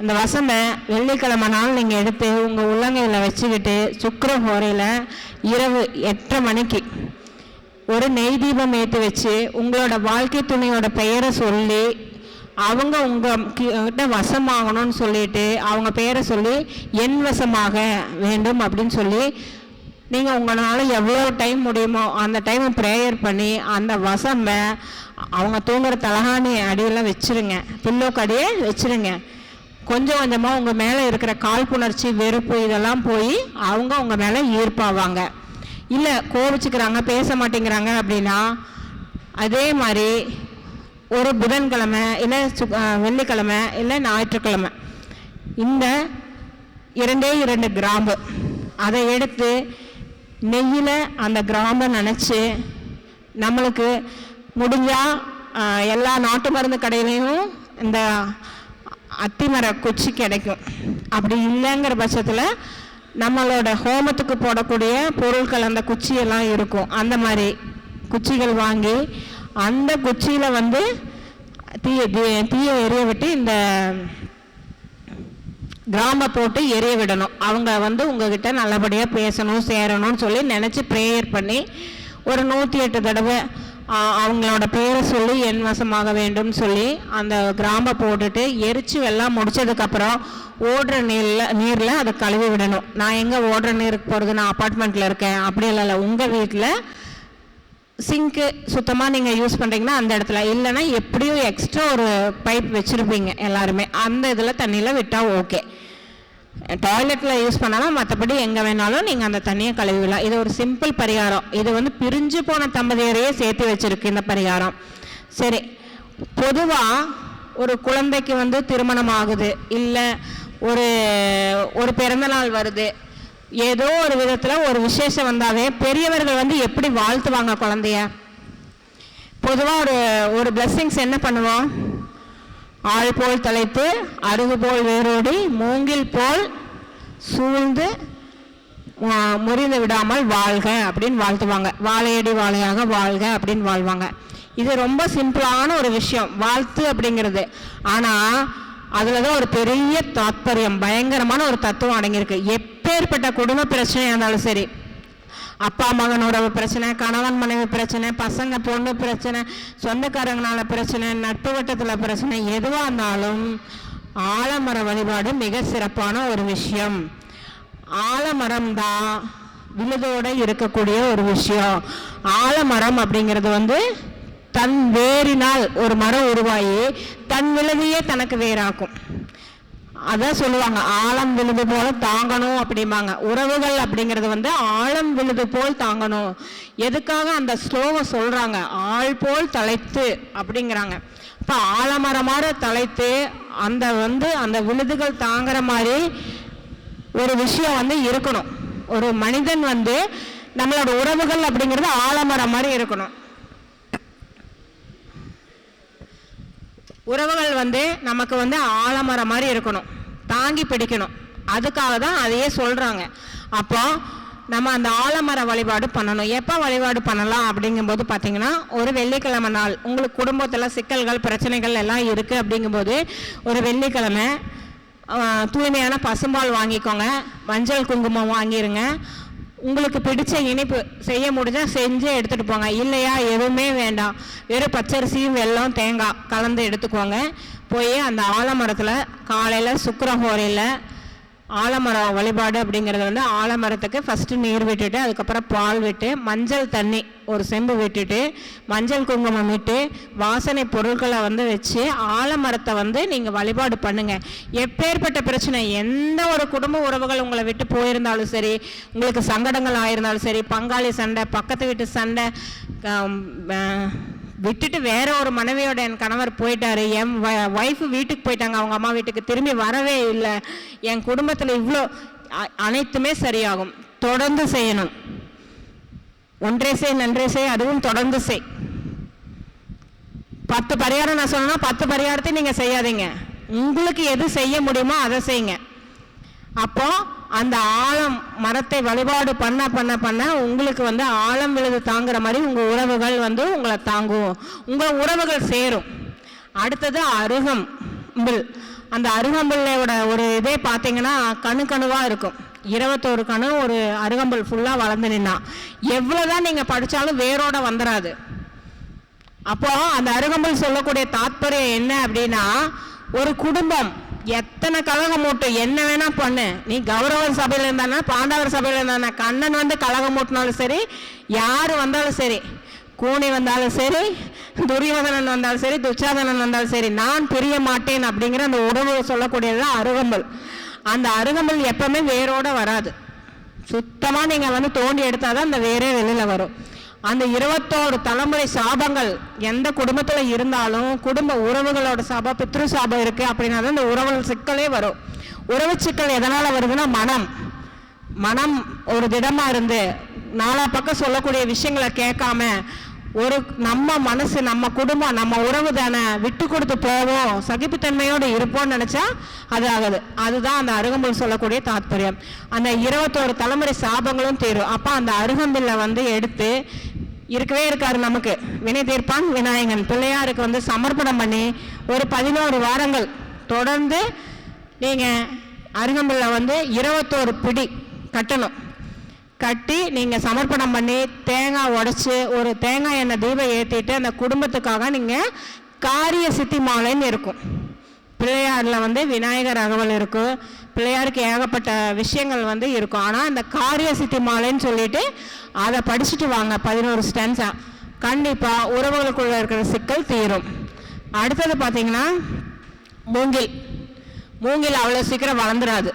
இந்த வசம்பை வெள்ளிக்கிழமை நாள் நீங்கள் எடுத்து உங்கள் உள்ளங்கையில் வச்சுக்கிட்டு சுக்கிர ஹோரையில் இரவு 8:30 மணிக்கு ஒரு நெய் தீபம் ஏற்றி வச்சு உங்களோட வாழ்க்கை துணையோட பெயரை சொல்லி அவங்க உங்ககிட்ட வசமாகணும்னு சொல்லிட்டு அவங்க பெயரை சொல்லி என் வசமாக வேண்டும் அப்படின்னு சொல்லி நீங்கள் உங்களால் எவ்வளோ டைம் முடியுமோ அந்த டைம் ப்ரேயர் பண்ணி அந்த வசம்பை அவங்க தூங்குற தலகாணி அடியெல்லாம் வச்சுருங்க, பில்லோக்கு அடியே வச்சுருங்க. கொஞ்சம் கொஞ்சமாக உங்கள் மேலே இருக்கிற காழ்ப்புணர்ச்சி வெறுப்பு இதெல்லாம் போய் அவங்க உங்கள் மேலே ஈர்ப்பாவாங்க. இல்லை கோபிச்சுக்கிறாங்க பேச மாட்டேங்கிறாங்க அப்படின்னா அதே மாதிரி ஒரு புதன்கிழமை இல்லை வெள்ளிக்கிழமை இல்லை ஞாயிற்றுக்கிழமை இந்த 2 கிராம்பு அதை எடுத்து நெய்யில் அந்த கிராம்பை நினச்சி நம்மளுக்கு முடிஞ்சால் எல்லா நாட்டு மருந்து கடையிலையும் இந்த அத்திமர குச்சி கிடைக்கும். அப்படி இல்லைங்கிற பட்சத்தில் நம்மளோட ஹோமத்துக்கு போடக்கூடிய பொருட்கள் அந்த குச்சியெல்லாம் இருக்கும், அந்த மாதிரி குச்சிகள் வாங்கி அந்த குச்சியில் வந்து தீயை எரிய விட்டு இந்த கிராம்பை போட்டு எரிய விடணும். அவங்க வந்து உங்ககிட்ட நல்லபடியாக பேசணும் சேரணும்னு சொல்லி நினச்சி ப்ரேயர் பண்ணி ஒரு 108 தடவை அவங்களோட பேரை சொல்லி என் வசமாக வேண்டும் சொல்லி அந்த கிராம்பை போட்டுட்டு எரிச்சு எல்லாம் முடிச்சதுக்கப்புறம் ஓடுற நீரில் அதை கழுவி விடணும். நான் எங்கே ஓடுற நீருக்கு போகிறது, நான் அப்பார்ட்மெண்ட்டில் இருக்கேன் அப்படி இல்லை, உங்கள் வீட்டில் சிங்க்கு சுத்தமாக நீங்கள் யூஸ் பண்ணுறீங்கன்னா அந்த இடத்துல, இல்லைன்னா எப்படியும் எக்ஸ்ட்ரா ஒரு பைப் வச்சுருப்பீங்க எல்லாருமே, அந்த இதில் தண்ணியில் விட்டால் ஓகே. டாய்லெட்டில் யூஸ் பண்ணாலும் மற்றபடி எங்கே வேணாலும் நீங்கள் அந்த தண்ணியை கழுவிடலாம். இது ஒரு சிம்பிள் பரிகாரம். இது வந்து பிரிஞ்சு போன தம்பதியரையே சேர்த்து வச்சுருக்கு இந்த பரிகாரம். சரி, பொதுவாக ஒரு குழந்தைக்கு வந்து திருமணம் ஆகுது, இல்லை ஒரு பிறந்தநாள் வருது, ஏதோ ஒரு விதத்தில் ஒரு விசேஷம் வந்தாவே பெரியவர்கள் வந்து எப்படி வாழ்த்துவாங்க குழந்தைய? பொதுவாக ஒரு பிளெஸ்ஸிங்ஸ் என்ன பண்ணுவோம்? ஆள் போல் தலைத்து அருகு போல் வேரோடி மூங்கில் போல் சூழ்ந்து முறிந்து விடாமல் வாழ்க அப்படின்னு வாழ்த்துவாங்க. வாழையடி வாழையாக வாழ்க அப்படின்னு வாழ்வாங்க. இது ரொம்ப சிம்பிளான ஒரு விஷயம் வாழ்த்து அப்படிங்கிறது. ஆனால் அதில் தான் ஒரு பெரிய தாத்பரியம், பயங்கரமான ஒரு தத்துவம் அடங்கியிருக்கு. எப்பேற்பட்ட குடும்ப பிரச்சனையாக இருந்தாலும் சரி, அப்பா மகனோட பிரச்சனை, கணவன் மனைவி பிரச்சனை, பசங்க பொண்ணு பிரச்சனை, சொந்தக்காரங்களால பிரச்சனை, நட்பு வட்டத்தில் பிரச்சனை, எதுவாக இருந்தாலும் ஆலமர வழிபாடு மிக சிறப்பான ஒரு விஷயம். ஆலமரம் தான் விழுதோடு இருக்கக்கூடிய ஒரு விஷயம். ஆலமரம் அப்படிங்கிறது வந்து தன் வேரினால் ஒரு மரம் உருவாகி தன் விழுதையே தனக்கு வேறாக்கும். அதான் சொல்லுவாங்க, ஆழம் விழுது போல தாங்கணும் அப்படிம்பாங்க. உறவுகள் அப்படிங்கிறது வந்து ஆழம் விழுது போல் தாங்கணும். எதுக்காக அந்த ஸ்லோகம் சொல்றாங்க? ஆள் போல் தலைத்து அப்படிங்கிறாங்க. இப்போ ஆலமரமாக தலைத்து அந்த விழுதுகள் தாங்குற மாதிரி ஒரு விஷயம் வந்து இருக்கணும். ஒரு மனிதன் வந்து நம்மளோட உறவுகள் அப்படிங்கிறது ஆலமரம் மாதிரி இருக்கணும். உறவுகள் வந்து நமக்கு வந்து ஆலமரம் மாதிரி இருக்கணும், தாங்கி பிடிக்கணும். அதுக்காக தான் அதையே சொல்கிறாங்க. அப்போ நம்ம அந்த ஆலமர வழிபாடு பண்ணணும். எப்போ வழிபாடு பண்ணலாம் அப்படிங்கும்போது பார்த்தீங்கன்னா, ஒரு வெள்ளிக்கிழமை நாள் உங்களுக்கு குடும்பத்தில் சிக்கல்கள் பிரச்சனைகள் எல்லாம் இருக்குது அப்படிங்கும்போது ஒரு வெள்ளிக்கிழமை தூய்மையான பசும்பால் வாங்கிக்கோங்க, மஞ்சள் குங்குமம் வாங்கிடுங்க. உங்களுக்கு பிடிச்ச இனிப்பு செய்ய முடிஞ்சால் செஞ்சு எடுத்துகிட்டு போங்க. இல்லையா எதுவுமே வேண்டாம், வெறும் பச்சரிசியும் வெல்லம் தேங்காய் கலந்து எடுத்துக்கோங்க. போய் அந்த ஆலமரத்தில் காலையில் சுக்கிரஹோரையில் ஆலமரம் வழிபாடு அப்படிங்கிறது வந்து ஆலமரத்துக்கு ஃபஸ்ட்டு நீர் விட்டுட்டு அதுக்கப்புறம் பால் விட்டு மஞ்சள் தண்ணி ஒரு செம்பு விட்டுட்டு மஞ்சள் குங்குமம் விட்டு வாசனை பொருட்களை வந்து வச்சு ஆலமரத்தை வந்து நீங்கள் வழிபாடு பண்ணுங்கள். எப்பேற்பட்ட பிரச்சனை, எந்த ஒரு குடும்ப உறவுகள் உங்களை விட்டு போயிருந்தாலும் சரி, உங்களுக்கு சங்கடங்கள் ஆயிருந்தாலும் சரி, பங்காளி சண்டை, பக்கத்து வீட்டு சண்டை, விட்டுட்டு வேற ஒரு மனைவியோட என் கணவர் போயிட்டாரு, என் ஒய்ஃபு வீட்டுக்கு போயிட்டாங்க, அவங்க அம்மா வீட்டுக்கு திரும்பி வரவே இல்லை, என் குடும்பத்தில் இவ்வளோ, அனைத்துமே சரியாகும். தொடர்ந்து செய்யணும். ஒன்றே செய் நன்றே செய், அதுவும் தொடர்ந்து செய். 10 பரிகாரம் நான் சொன்னா 10 பரிகாரத்தை நீங்க செய்யாதீங்க. உங்களுக்கு எது செய்ய முடியுமோ அதை செய்யுங்க. அப்போ அந்த ஆழம் மரத்தை வழிபாடு பண்ண பண்ண பண்ண உங்களுக்கு வந்து ஆழம் விழுது தாங்குற மாதிரி உங்க உறவுகள் வந்து உங்களை தாங்கும், உங்க உறவுகள் சேரும். அடுத்தது அருகம்பில். அந்த அருகம்பிள்ளோட ஒரு இதே பார்த்தீங்கன்னா கணுவா இருக்கும். 21 கணு ஒரு அருகம்புல் ஃபுல்லாக வளர்ந்து நின்னா எவ்வளோதான் நீங்கள் படித்தாலும் வேரோட வந்துடாது. அப்போ அந்த அருகம்புல் சொல்லக்கூடிய தாத்பரியம் என்ன அப்படின்னா, ஒரு குடும்பம் எத்தனை கலகம் மூட்டு என்ன வேணா பண்ணு, நீ கௌரவர் சபையில் இருந்தானா பாண்டவர் சபையில் இருந்தானா, கண்ணன் வந்து கலகம் மூட்டினாலும் சரி, யார் வந்தாலும் சரி, கூனி வந்தாலும் சரி, துரியோதனன் வந்தாலும் சரி, துச்சாதனன் வந்தாலும் சரி, நான் பிரிய மாட்டேன் அப்படிங்கிற அந்த உறவு சொல்லக்கூடியது அருகம்புல். அந்த அருகம்புல் எப்பவுமே வேரோட வராது. சுத்தமாக நீங்கள் வந்து தோண்டி எடுத்தாதான் அந்த வேரே வெளியில் வரும். அந்த 21 தலைமுறை சாபங்கள் எந்த குடும்பத்தில் இருந்தாலும் குடும்ப உறவுகளோட சாபம், பித்ரு சாபம் இருக்குது அப்படின்னா தான் இந்த உறவுகள் சிக்கலே வரும். உறவு சிக்கல் எதனால் வருதுன்னா மனம் ஒரு திடமாக இருந்து நாலா பக்கம் சொல்லக்கூடிய விஷயங்களை கேட்காம ஒரு நம்ம மனசு நம்ம குடும்பம் நம்ம உறவு தானே விட்டு கொடுத்து போவோம் சகிப்புத்தன்மையோடு இருப்போம்னு நினச்சா அது ஆகுது. அதுதான் அந்த அருகம்புல் சொல்லக்கூடிய தாத்பரியம். அந்த 21 தலைமுறை சாபங்களும் தீரும். அப்போ அந்த அருகம்புல்லை வந்து எடுத்து இருக்கவே இருக்காரு நமக்கு வினை தீர்ப்பான் விநாயகன் பிள்ளையாருக்கு வந்து சமர்ப்பணம் பண்ணி ஒரு 11 வாரங்கள் தொடர்ந்து நீங்கள் அருகம்புல்ல வந்து 21 பிடி கட்டணும். கட்டி நீங்கள் சமர்ப்பணம் பண்ணி தேங்காய் உடைச்சி ஒரு தேங்காய் எண்ணெய் தீபம் ஏற்றிட்டு அந்த குடும்பத்துக்காக நீங்கள் காரிய சித்தி மாலைன்னு இருக்கும். பிள்ளையாரில் வந்து விநாயகர் அகவல் இருக்கும், பிள்ளையாருக்கு ஏகப்பட்ட விஷயங்கள் வந்து இருக்கும். ஆனால் இந்த காரிய சித்தி மாலைன்னு சொல்லிட்டு அதை படிச்சுட்டு வாங்க 11 ஸ்டான்ஸா. கண்டிப்பாக உறவுகளுக்குள்ள இருக்கிற சிக்கல் தீரும். அடுத்தது பார்த்தீங்கன்னா மூங்கில் அவ்வளோ சீக்கிரம் வளர்ந்துடாது.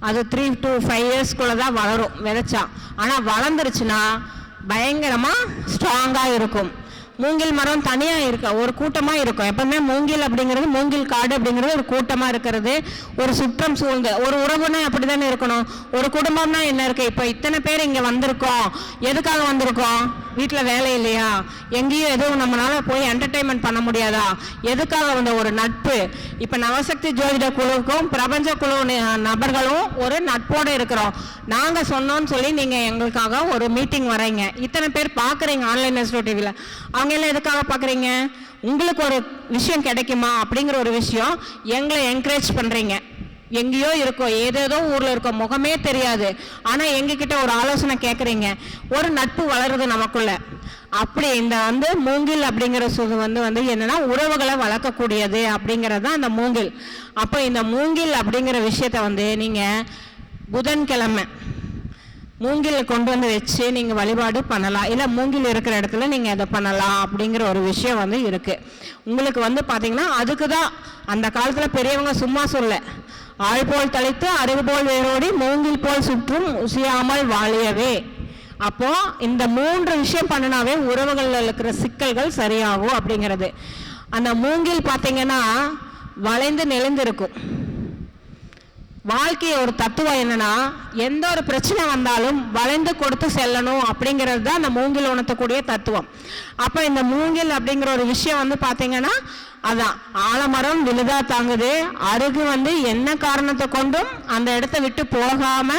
அது 3 to 5 இயர்ஸ்க்குள்ளே தான் வளரும் விதைச்சா. ஆனால் வளர்ந்துருச்சுன்னா பயங்கரமாக ஸ்ட்ராங்காக இருக்கும். மூங்கில் மரம் தனியாக இருக்க ஒரு கூட்டமாக இருக்கும். எப்பவுமே மூங்கில் அப்படிங்கிறது, மூங்கில் காடு அப்படிங்கிறது ஒரு கூட்டமாக இருக்கிறது, ஒரு சுற்றம் சூழ்ந்து. ஒரு உறவுனா அப்படி தானே இருக்கணும். ஒரு குடும்பம்னா என்ன இருக்குது, இப்போ இத்தனை பேர் இங்கே வந்திருக்கோம், எதுக்காக வந்திருக்கோம்? வீட்டில் வேலை இல்லையா, எங்கேயும் எதுவும் நம்மளால போய் என்டர்டெயின்மெண்ட் பண்ண முடியாதா, எதுக்காக வந்த ஒரு நட்பு. இப்போ நவசக்தி ஜோதிட குழுவுக்கும் பிரபஞ்ச குழு நபர்களும் ஒரு நட்போடு இருக்கிறோம். நாங்கள் சொன்னோன்னு சொல்லி நீங்கள் எங்களுக்காக ஒரு மீட்டிங் வரீங்க, இத்தனை பேர் பார்க்குறீங்க ஆன்லைன் எஸ்ட்ரோ டிவியில். அவங்க எல்லாம் எதுக்காக பார்க்குறீங்க? உங்களுக்கு ஒரு விஷயம் கிடைக்குமா அப்படிங்கிற ஒரு விஷயம் எங்களை என்கரேஜ் பண்ணுறீங்க. எங்கேயோ இருக்கோம், ஏதேதோ ஊரில் இருக்கோம், முகமே தெரியாது, ஆனால் எங்ககிட்ட ஒரு ஆலோசனை கேட்குறீங்க, ஒரு நட்பு வளருது நமக்குள்ள. அப்படி இந்த வந்து மூங்கில் அப்படிங்கிற வந்து என்னன்னா உறவுகளை வளர்க்கக்கூடியது அப்படிங்கிறது தான் அந்த மூங்கில். அப்போ இந்த மூங்கில் அப்படிங்கிற விஷயத்த வந்து நீங்கள் புதன்கிழமை மூங்கில் கொண்டு வந்து வச்சு நீங்கள் வழிபாடு பண்ணலாம். இல்லை மூங்கில் இருக்கிற இடத்துல நீங்கள் அதை பண்ணலாம் அப்படிங்கிற ஒரு விஷயம் வந்து இருக்குது. உங்களுக்கு வந்து பார்த்தீங்கன்னா அதுக்கு தான் அந்த காலத்தில் பெரியவங்க சும்மா சொல்ல, ஆள் போல் தழைத்து அறிவு போல் வேரோடி மூங்கில் போல் சுற்றும் உசியாமல் வாழியவே. அப்போ இந்த 3 விஷயம் பண்ணினாவே உறவுகளில் இருக்கிற சிக்கல்கள் சரியாகும் அப்படிங்கிறது. அந்த மூங்கில் பார்த்தீங்கன்னா வளைந்து நெளிந்து இருக்கும். வாழ்க்கைய ஒரு தத்துவம் என்னன்னா, எந்த ஒரு பிரச்சனை வந்தாலும் வளைந்து கொடுத்து செல்லணும் அப்படிங்கிறது தான் அந்த மூங்கில் உணர்த்தக்கூடிய தத்துவம். அப்போ இந்த மூங்கில் அப்படிங்கிற ஒரு விஷயம் வந்து பார்த்தீங்கன்னா அதான் ஆலமரம் விழுதா தாங்குது, அருகு வந்து என்ன காரணத்தை கொண்டும் அந்த இடத்த விட்டு போகாம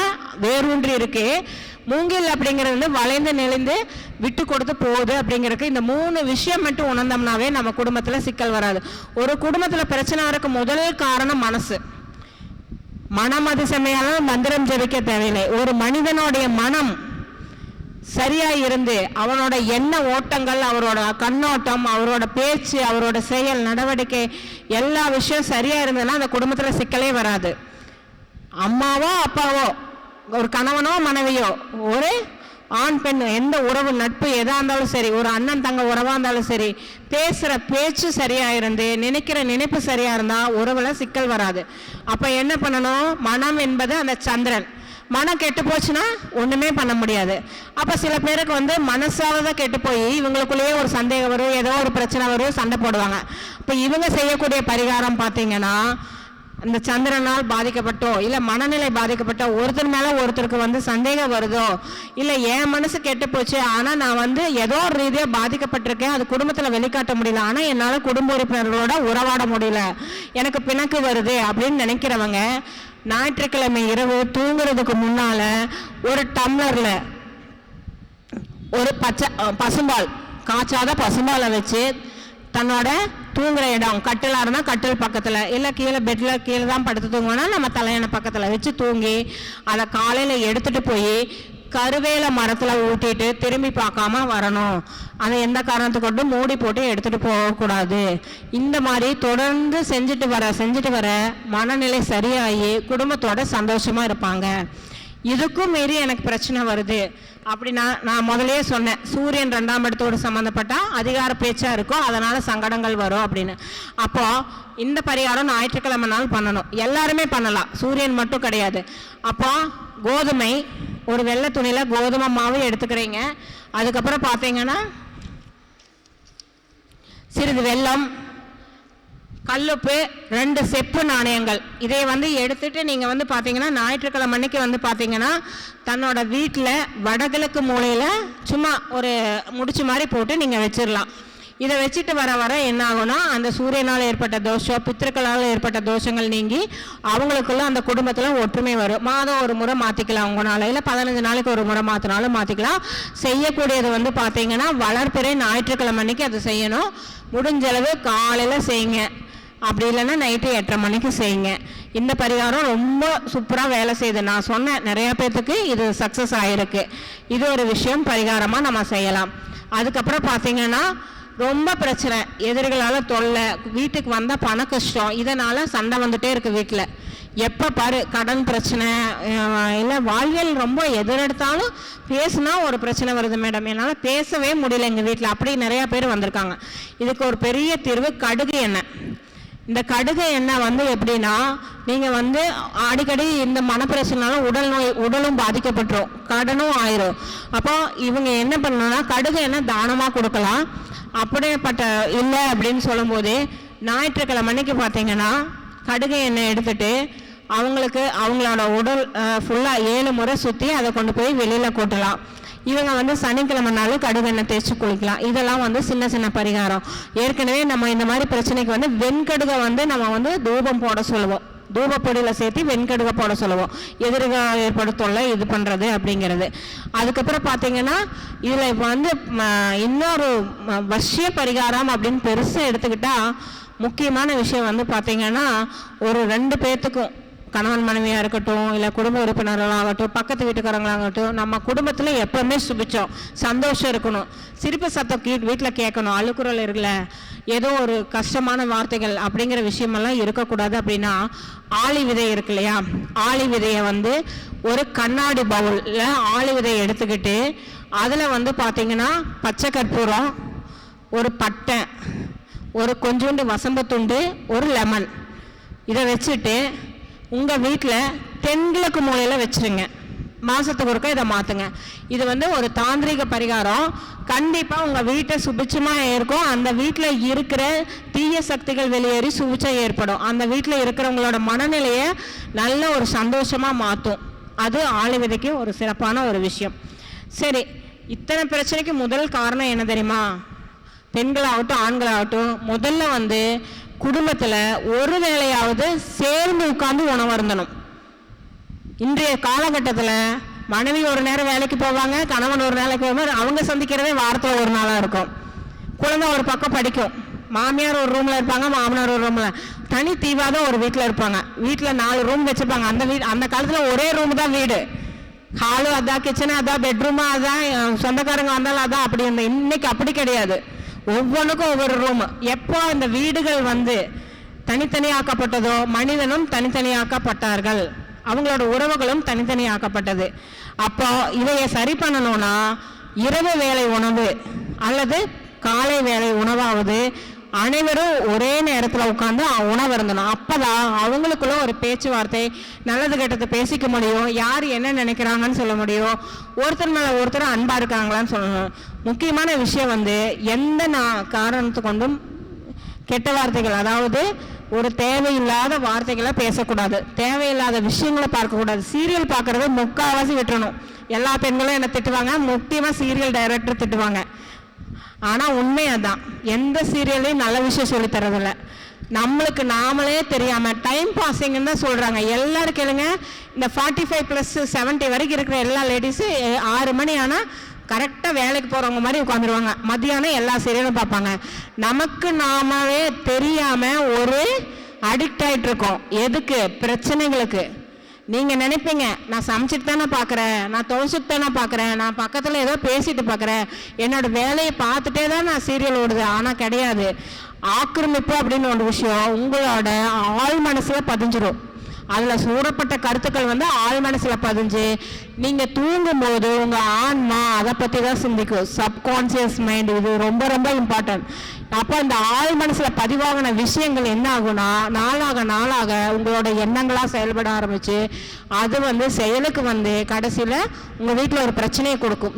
வேரூன்றி இருக்கு. மூங்கில் அப்படிங்கிறது வந்து வளைந்து நெளிந்து விட்டு கொடுத்து போகுது அப்படிங்கிறதுக்கு இந்த 3 விஷயம் மட்டும் உணர்ந்தோம்னாவே நம்ம குடும்பத்தில் சிக்கல் வராது. ஒரு குடும்பத்தில் பிரச்சனை வரக்கு முதல் காரணம் மனசு. மனம் அது செம்மையான மந்திரம் ஜெபிக்க தேவையில்லை. ஒரு மனிதனுடைய மனம் சரியா இருந்து அவனோட எண்ண ஓட்டங்கள், அவரோட கண்ணோட்டம், அவரோட பேச்சு, அவரோட செயல் நடவடிக்கை எல்லா விஷயம் சரியா இருந்ததுன்னா அந்த குடும்பத்துல சிக்கலே வராது. அம்மாவோ அப்பாவோ ஒரு கணவனோ மனைவியோ ஒரு ஆண் பெண் எந்த உறவு நட்பு எதா இருந்தாலும் சரி, ஒரு அண்ணன் தங்க உறவா இருந்தாலும் சரி, பேசுற பேச்சு சரியா இருந்து நினைக்கிற நினைப்பு சரியா இருந்தா உறவுல சிக்கல் வராது. அப்ப என்ன பண்ணணும்? மனம் என்பது அந்த சந்திரன். மனம் கெட்டு போச்சுன்னா ஒண்ணுமே பண்ண முடியாது. அப்ப சில பேருக்கு வந்து மனசாவத கெட்டு போய் இவங்களுக்குள்ளேயே ஒரு சந்தேகம் வரும், ஏதோ ஒரு பிரச்சனை வரும், சண்டை போடுவாங்க. இப்ப இவங்க செய்யக்கூடிய பரிகாரம் பார்த்தீங்கன்னா, இந்த சந்திரனால் பாதிக்கப்பட்டோ இல்லை மனநிலை பாதிக்கப்பட்டோ ஒருத்தர் மேலே ஒருத்தருக்கு வந்து சந்தேகம் வருதோ, இல்லை என் மனசு கெட்டு போச்சு ஆனால் நான் வந்து ஏதோ ஒரு ரீதியாக பாதிக்கப்பட்டிருக்கேன், அது குடும்பத்தில் வெளிக்காட்ட முடியல, ஆனால் என்னால் குடும்ப உறுப்பினர்களோட உறவாட முடியல, எனக்கு பிணக்கு வருது அப்படின்னு நினைக்கிறவங்க ஞாயிற்றுக்கிழமை இரவு தூங்குறதுக்கு முன்னால ஒரு டம்ளர்ல ஒரு பசும்பால், காய்ச்சாத பசும்பாலை வச்சு தன்னோட தூங்குற இடம், கட்டிலாக இருந்தால் கட்டில் பக்கத்தில், இல்லை கீழே பெட்டில் கீழே தான் படுத்து தூங்குவோன்னா நம்ம தலையணை பக்கத்தில் வச்சு தூங்கி அதை காலையில் எடுத்துகிட்டு போய் கருவேல மரத்தில் ஊட்டிட்டு திரும்பி பார்க்காம வரணும். அதை எந்த காரணத்தை கொண்டு மூடி போட்டு எடுத்துகிட்டு போகக்கூடாது. இந்த மாதிரி தொடர்ந்து செஞ்சுட்டு வர மனநிலை சரியாகி குடும்பத்தோட சந்தோஷமாக இருப்பாங்க. இதுக்கும் மீறி எனக்கு பிரச்சனை வருது அப்படின்னா நான் முதலே சொன்னேன், சூரியன் 2ஆம் இடத்தோடு சம்மந்தப்பட்ட அதிகார பேச்சா இருக்கும், அதனால சங்கடங்கள் வரும் அப்படின்னு. அப்போ இந்த பரிகாரம் ஞாயிற்றுக்கிழமை நாள் பண்ணணும், எல்லாருமே பண்ணலாம், சூரியன் மட்டும் கிடையாது. அப்போ கோதுமை ஒரு வெள்ளை துணியில கோதுமை மாவு எடுத்துக்கிறீங்க. அதுக்கப்புறம் பார்த்தீங்கன்னா சிறிது வெல்லம், கல்லுப்பு, 2 செப்பு நாணயங்கள், இதை வந்து எடுத்துட்டு நீங்கள் வந்து பார்த்தீங்கன்னா ஞாயிற்றுக்கிழமை அன்னைக்கு வந்து பார்த்தீங்கன்னா தன்னோட வீட்டில் வடகிழக்கு மூலையில் சும்மா ஒரு முடிச்சு மாதிரி போட்டு நீங்கள் வச்சிடலாம். இதை வச்சுட்டு வர என்ன ஆகும்னா அந்த சூரியனால் ஏற்பட்ட தோஷம், பித்திருக்களால் ஏற்பட்ட தோஷங்கள் நீங்கி அவங்களுக்குள்ள அந்த குடும்பத்தில் ஒற்றுமை வரும். மாதம் ஒரு முறை மாற்றிக்கலாம் உங்களால், இல்லை 15 நாளைக்கு ஒரு முறை மாற்றினாலும் மாற்றிக்கலாம். செய்யக்கூடியது வந்து பார்த்தீங்கன்னா வளர்பிறை ஞாயிற்றுக்கிழமை அன்னைக்கு அதை செய்யணும். முடிஞ்சளவு காலையில் செய்யுங்க, அப்படி இல்லைன்னா நைட்டு 8:30 மணிக்கு செய்யுங்க. இந்த பரிகாரம் ரொம்ப சூப்பராக வேலை செய்யுது. நான் சொன்னேன் நிறையா பேர்த்துக்கு இது சக்ஸஸ் ஆகிருக்கு. இது ஒரு விஷயம் பரிகாரமாக நம்ம செய்யலாம். அதுக்கப்புறம் பார்த்தீங்கன்னா ரொம்ப பிரச்சனை, எதிரிகளால் தொல்லை, வீட்டுக்கு வந்தால் பண கஷ்டம், இதனால் சண்டை வந்துட்டே இருக்குது வீட்டில். எப்போ பாரு கடன் பிரச்சனை, இல்லை வாழ்வியல் ரொம்ப எதிரெடுத்தாலும் பேசுனா ஒரு பிரச்சனை வருது மேடம், என்னால் பேசவே முடியல எங்கள் வீட்டில், அப்படி நிறையா பேர் வந்திருக்காங்க. இதுக்கு ஒரு பெரிய தீர்வு கடுகு எண்ணெய். இந்த கடுகு எண்ணெய் எப்படின்னா, நீங்கள் அடிக்கடி இந்த மனப்பிரச்சனால உடலும் பாதிக்கப்பட்டுரும், கடனும் ஆயிரும். அப்போ இவங்க என்ன பண்ணணும்னா கடுகு எண்ணெய் தானமாக கொடுக்கலாம். அப்படிப்பட்ட இல்லை அப்படின்னு சொல்லும்போது ஞாயிற்றுக்கிழமை அன்னைக்கு பார்த்தீங்கன்னா கடுகு எண்ணெய் எடுத்துட்டு அவங்களோட உடல் ஃபுல்லாக 7 முறை சுற்றி அதை கொண்டு போய் வெளியில் கொட்டலாம். இவங்க சனிக்கிழமை நாள் கடுகு எண்ணெய் தேய்ச்சி குளிக்கலாம். இதெல்லாம் சின்ன சின்ன பரிகாரம். ஏற்கனவே நம்ம இந்த மாதிரி பிரச்சனைக்கு வெண்கடுகை நம்ம தூபம் போட சொல்லுவோம், தூபப்பொடியில் சேர்த்து வெண்கடுகை போட சொல்லுவோம், எதிர்கால ஏற்படுத்தல இது பண்ணுறது அப்படிங்கிறது. அதுக்கப்புறம் பார்த்தீங்கன்னா இதில் இப்போ இன்னொரு வசிய பரிகாரம் அப்படின்னு பெருசாக எடுத்துக்கிட்டால் முக்கியமான விஷயம் பார்த்தீங்கன்னா ஒரு 2 பேர்த்துக்கும், கணவன் மனைவியாக இருக்கட்டும், இல்லை குடும்ப உறுப்பினர்களாகட்டும், பக்கத்து வீட்டுக்காரங்களாகட்டும், நம்ம குடும்பத்தில் எப்பவுமே சுபிச்சோம் சந்தோஷம் இருக்கணும், சிரிப்பு சத்தம் வீட்டில் கேட்கணும், அழுக்குறல் இருக்குல்ல, ஏதோ ஒரு கஷ்டமான வார்த்தைகள் அப்படிங்கிற விஷயமெல்லாம் இருக்கக்கூடாது. அப்படின்னா ஆளி விதை இருக்கு இல்லையா, ஆளி விதையை ஒரு கண்ணாடி பவுலில் ஆளி விதையை எடுத்துக்கிட்டு அதில் பார்த்தீங்கன்னா பச்சை கற்பூரம், ஒரு பட்டை, ஒரு கொஞ்சோண்டு வசம்பத்துண்டு, ஒரு லெமன், இதை வச்சுட்டு உங்கள் வீட்டில் தென்கிழக்கு மூலையில் வச்சுருங்க. மாதத்துக்கு ஒருக்கா இதை மாற்றுங்க. இது ஒரு தாந்திரிக பரிகாரம். கண்டிப்பாக உங்கள் வீட்டை சுபிட்சமாக இருக்கும். அந்த வீட்டில் இருக்கிற தீய சக்திகள் வெளியேறி சுபிட்சம் ஏற்படும். அந்த வீட்டில் இருக்கிறவங்களோட மனநிலையை நல்ல ஒரு சந்தோஷமாக மாற்றும். அது ஆளி விதைக்கு ஒரு சிறப்பான ஒரு விஷயம். சரி, இத்தனை பிரச்சனைக்கு முதல் காரணம் என்ன தெரியுமா? பெண்களாகட்டும் ஆண்களாகட்டும், முதல்ல குடும்பத்தில் ஒரு வேளையாவது சேர்ந்து உட்கார்ந்து உணவு அருந்தணும். இன்றைய காலகட்டத்தில் மனைவி ஒரு நேரம் வேலைக்கு போவாங்க, கணவன் ஒரு நாளைக்கு போவாங்க, அவங்க சந்திக்கிறதே வாரத்தில் ஒரு நாளாக இருக்கும். குழந்தை ஒரு பக்கம் படிக்கும், மாமியார் ஒரு ரூமில் இருப்பாங்க, மாமனார் ஒரு ரூமில், தனி தீவாத ஒரு வீட்டில் இருப்பாங்க. வீட்டில் 4 ரூம் வச்சுருப்பாங்க. அந்த காலத்தில் ஒரே ரூம் தான் வீடு. ஹாலு அதான், கிச்சனு அதான், பெட்ரூமு அதான், சொந்தக்காரங்க வந்தாலும் அதான். அப்படி இன்னைக்கு அப்படி கிடையாது. ஒவ்வொன்றுக்கும் ஒவ்வொரு ரூம். எப்போ இந்த வீடுகள் தனித்தனியாக்கப்பட்டதோ, மனிதனும் தனித்தனியாக்கப்பட்டார்கள், அவங்களோட உறவுகளும் தனித்தனியாக்கப்பட்டது. அப்போ இதைய சரி பண்ணணும்னா இரவு வேளை உணவு அல்லது காலை வேளை உணவாவது அனைவரும் ஒரே நேரத்தில் உட்காந்து உணவு இருந்தணும். அப்போதான் அவங்களுக்குள்ள ஒரு பேச்சுவார்த்தை, நல்லது கெட்டது பேசிக்க முடியும், யார் என்ன நினைக்கிறாங்கன்னு சொல்ல முடியும், ஒருத்தர் மேலே ஒருத்தர் அன்பாக இருக்காங்களான்னு சொல்லணும். முக்கியமான விஷயம் எந்த காரணத்து கொண்டும் கெட்ட வார்த்தைகள், அதாவது ஒரு தேவையில்லாத வார்த்தைகளை பேசக்கூடாது, தேவையில்லாத விஷயங்களை பார்க்கக்கூடாது. சீரியல் பார்க்குறத முக்கால்வாசி விட்டுறணும். எல்லா பெண்களும் என்ன திட்டுவாங்க, முக்கியமாக சீரியல் டைரக்டர் திட்டுவாங்க. ஆனால் உண்மையாதான், எந்த சீரியல்லையும் நல்ல விஷயம் சொல்லி தரதில்லை. நம்மளுக்கு நாமளே தெரியாமல் டைம் பாஸிங்னு தான் சொல்கிறாங்க. எல்லாரும் கேளுங்க, இந்த 45+ 70 வரைக்கும் இருக்கிற எல்லா லேடிஸும் 6 மணி ஆனால் கரெக்டாக வேலைக்கு போகிறவங்க மாதிரி உட்காந்துருவாங்க. மத்தியானம் எல்லா சீரியலும் பார்ப்பாங்க. நமக்கு நாமவே தெரியாமல் ஒரு அடிக்ட் ஆகிட்டு இருக்கோம். எதுக்கு? பிரச்சனைகளுக்கு. நீங்கள் நினைப்பீங்க, நான் சமைச்சிட்டு தானே பார்க்குறேன், நான் துவைச்சிட்டு தானே பார்க்குறேன், நான் பக்கத்தில் ஏதோ பேசிட்டு பார்க்குறேன், என்னோடய வேலையை பார்த்துட்டே தான் நான் சீரியல் ஓடுது. ஆனால் கிடையாது. ஆக்கிரமிப்பு அப்படின்னு ஒரு விஷயம் உங்களோட ஆழ் மனசில் பதிஞ்சிடும். அதில் சூடப்பட்ட கருத்துக்கள் ஆழ் மனசில் பதிஞ்சு நீங்கள் தூங்கும்போது உங்கள் ஆன்மா அதை பற்றி தான் சிந்திக்கும். சப்கான்சியஸ் மைண்ட், இது ரொம்ப ரொம்ப இம்பார்ட்டன்ட். அப்போ இந்த ஆழ் மனசில் பதிவாகின விஷயங்கள் என்ன ஆகுனா, நாளாக நாளாக உங்களோட எண்ணங்களாக செயல்பட ஆரம்பித்து அது செயலுக்கு கடைசியில் உங்கள் வீட்டில் ஒரு பிரச்சனையை கொடுக்கும்.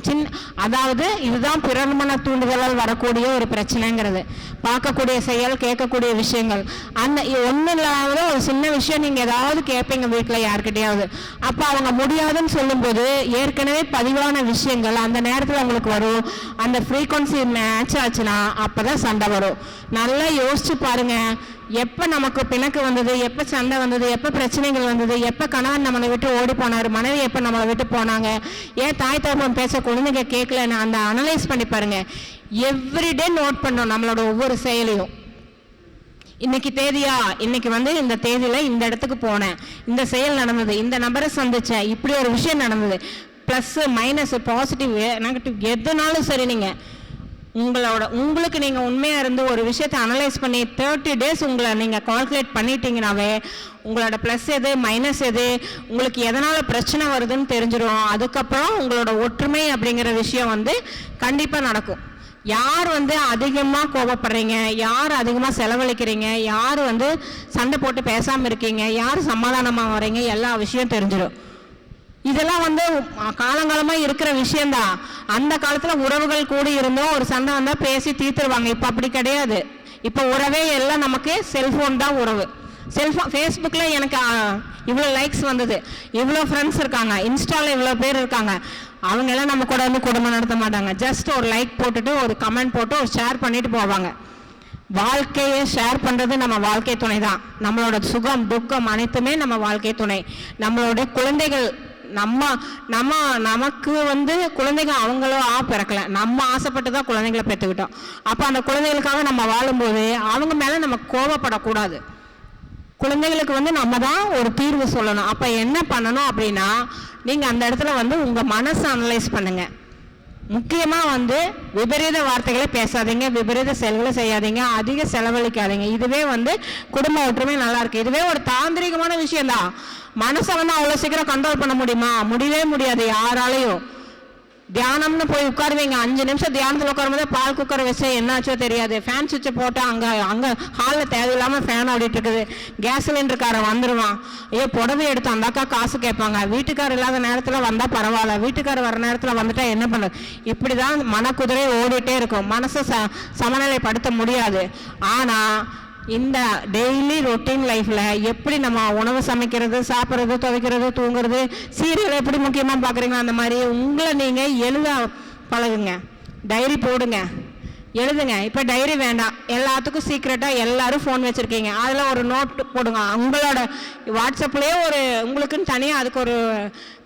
அதாவது இதுதான் பிறர்மன தூண்டுதலால் வரக்கூடிய ஒரு பிரச்சனைங்கிறது. பார்க்கக்கூடிய செயல், கேட்கக்கூடிய விஷயங்கள், அந்த ஒன்றும் இல்லாத ஒரு சின்ன விஷயம் நீங்கள் ஏதாவது கேட்பீங்க வீட்டில் யார்கிட்டையாவது. அப்போ அவங்க முடியாதுன்னு சொல்லும்போது ஏற்கனவே பதிவான விஷயங்கள் அந்த நேரத்தில் உங்களுக்கு வரும். அந்த ஃப்ரீக்வன்சி மேட்ச் ஆச்சுன்னா அப்போ தான் சண்டை வரும். நல்லா யோசிச்சு பாருங்க. எப்போ நமக்கு பிணக்கு வந்தது, எப்போ சண்டை வந்தது, எப்போ பிரச்சனைகள் வந்தது, எப்போ கணவன் நம்மளை விட்டு ஓடி போனார், மனைவி எப்போ நம்மளை விட்டு போனாங்க, ஏன் தாய் தகப்பன் பேச குழந்தைங்க கேட்கலன்னு அந்த அனலைஸ் பண்ணி பாருங்க. எவ்ரிடே நோட் பண்ணோம் நம்மளோட ஒவ்வொரு செயலையும். இன்னைக்கு தேதியா, இன்னைக்கு வந்து இந்த தேதியில இந்த இடத்துக்கு போனேன், இந்த செயல் நடந்தது, இந்த நபரை சந்திச்சேன், இப்படி ஒரு விஷயம் நடந்தது. ப்ளஸ் மைனஸ் பாசிட்டிவ் நெகட்டிவ் எதுனாலும் சரி, நீங்கள் உங்களுக்கு நீங்கள் உண்மையாக இருந்து ஒரு விஷயத்தை அனலைஸ் பண்ணி 30 days உங்களை நீங்கள் கால்குலேட் பண்ணிட்டீங்கன்னாவே உங்களோட ப்ளஸ் எது மைனஸ் எது, உங்களுக்கு எதனால் பிரச்சனை வருதுன்னு தெரிஞ்சிடும். அதுக்கப்புறம் உங்களோட ஒற்றுமை அப்படிங்கிற விஷயம் வந்து கண்டிப்பாக நடக்கும். யார் வந்து அதிகமாக கோபப்படுறீங்க, யார் அதிகமாக செலவழிக்கிறீங்க, யார் வந்து சண்டை போட்டு பேசாமல் இருக்கீங்க, யார் சமாதானமாக வரீங்க, எல்லா விஷயம் தெரிஞ்சிடும். இதெல்லாம் வந்து காலங்காலமாக இருக்கிற விஷயந்தான். அந்த காலத்தில் உறவுகள் கூடி இருந்தோம், ஒரு சண்டை வந்தால் பேசி தீர்த்துருவாங்க. இப்போ அப்படி கிடையாது. இப்போ உறவே எல்லாம் நமக்கு செல்ஃபோன் தான் உறவு. ஃபேஸ்புக்கில் எனக்கு இவ்வளோ லைக்ஸ் வந்தது, இவ்வளோ ஃப்ரெண்ட்ஸ் இருக்காங்க, இன்ஸ்டாவில் இவ்வளோ பேர் இருக்காங்க, அவங்கெல்லாம் நம்ம கூட வந்து குடும்பம் நடத்த மாட்டாங்க. ஜஸ்ட் ஒரு லைக் போட்டுட்டு ஒரு கமெண்ட் போட்டு ஒரு ஷேர் பண்ணிட்டு போவாங்க. வாழ்க்கையை ஷேர் பண்ணுறது நம்ம வாழ்க்கை துணை தான். நம்மளோட சுகம் துக்கம் அனைத்துமே நம்ம வாழ்க்கை துணை. நம்மளோட குழந்தைகள் நமக்கு வந்து குழந்தைகள் அவங்களோ பிறக்கல, நம்ம ஆசைப்பட்டு தான் குழந்தைகளை பெற்றுக்கிட்டோம். அப்போ அந்த குழந்தைகளுக்காக நம்ம வாழும்போது அவங்க மேலே நம்ம கோபப்படக்கூடாது. குழந்தைகளுக்கு வந்து நம்ம தான் ஒரு தீர்வு சொல்லணும். அப்போ என்ன பண்ணணும் அப்படின்னா, நீங்கள் அந்த இடத்துல வந்து உங்கள் மனசை அனலைஸ் பண்ணுங்க. முக்கியமாக வந்து விபரீத வார்த்தைகளை பேசாதீங்க, விபரீத செயல்களை செய்யாதீங்க, அதிக செலவழிக்காதீங்க. இதுவே வந்து குடும்ப ஒற்றுமை நல்லா இருக்கு. இதுவே ஒரு தாந்திரிகமான விஷயம்தான். மனசை வந்து அவ்வளோ சீக்கிரம் கண்ட்ரோல் பண்ண முடியுமா? முடியவே முடியாது யாராலையும். தியானம்னு போய் உட்காருவீங்க, 5 நிமிஷம் தியானத்தில் உட்காரும்போது பால் குக்கரை வச்சு என்னாச்சோ தெரியாது. ஃபேன் சுவிட்சை போட்டு அங்கே ஹாலில் தேவையில்லாமல் ஃபேன் ஓடிட்டு இருக்குது. கேஸ் சிலிண்டருக்காரன் வந்துடுவான், புடவை எடுத்து அந்த அக்கா காசு கேட்பாங்க. வீட்டுக்காரர் இல்லாத நேரத்தில் வந்தால் பரவாயில்ல, வீட்டுக்காரர் வர நேரத்தில் வந்துட்டா என்ன பண்ணுறது? இப்படி தான் மனக்குதிரை ஓடிட்டே இருக்கும். மனசை சமநிலைப்படுத்த முடியாது. ஆனால் இந்த டெய்லி ரொட்டீன் லைஃப்பில் எப்படி நம்ம உணவு சமைக்கிறது, சாப்பிட்றது, துவைக்கிறது, தூங்குறது, சீரியல் எப்படி முக்கியமாக பார்க்குறீங்களோ அந்த மாதிரி உங்களை நீங்கள் எழுத பழகுங்க. டைரி போடுங்க, எழுதுங்க. இப்போ டைரி வேண்டாம், எல்லாத்துக்கும் சீக்ரெட்டாக எல்லாரும் ஃபோன் வச்சுருக்கீங்க, அதில் ஒரு நோட் போடுங்க. உங்களோட வாட்ஸ்அப்லேயே உங்களுக்குன்னு தனியாக அதுக்கு ஒரு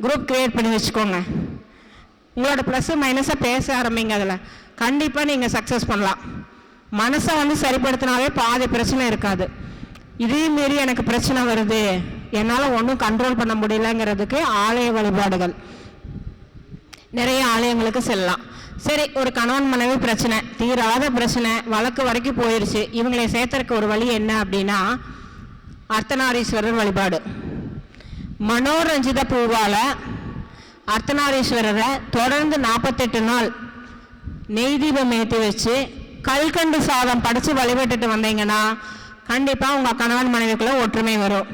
குரூப் க்ரியேட் பண்ணி வச்சுக்கோங்க. உங்களோட ப்ளஸ்ஸு மைனஸாக பேச ஆரம்பிங்க. அதில் கண்டிப்பாக நீங்கள் சக்ஸஸ் பண்ணலாம். மனசை வந்து சரிப்படுத்தினாவே பாதி பிரச்சனை இருக்காது. இதே மீறி எனக்கு பிரச்சனை வருது, என்னால் ஒன்றும் கண்ட்ரோல் பண்ண முடியலங்கிறதுக்கு ஆலய வழிபாடுகள், நிறைய ஆலயங்களுக்கு செல்லலாம். சரி, ஒரு கணவன் மனைவி பிரச்சனை, தீராத பிரச்சனை, வழக்கு வரைக்கும் போயிடுச்சு. இவங்களை சேர்த்தறக்கு ஒரு வழி என்ன அப்படின்னா, அர்த்தநாரீஸ்வரர் வழிபாடு. மனோரஞ்சித பூவால் அர்த்தநாரீஸ்வரரை தொடர்ந்து 48 நாள் நெய் தீபம் ஏற்றி வச்சு கல்கண்டு சாதம் படித்து வழிபட்டுட்டு வந்தீங்கன்னா கண்டிப்பாக உங்கள் கணவன் மனைவிக்குள்ளே ஒற்றுமை வரும்.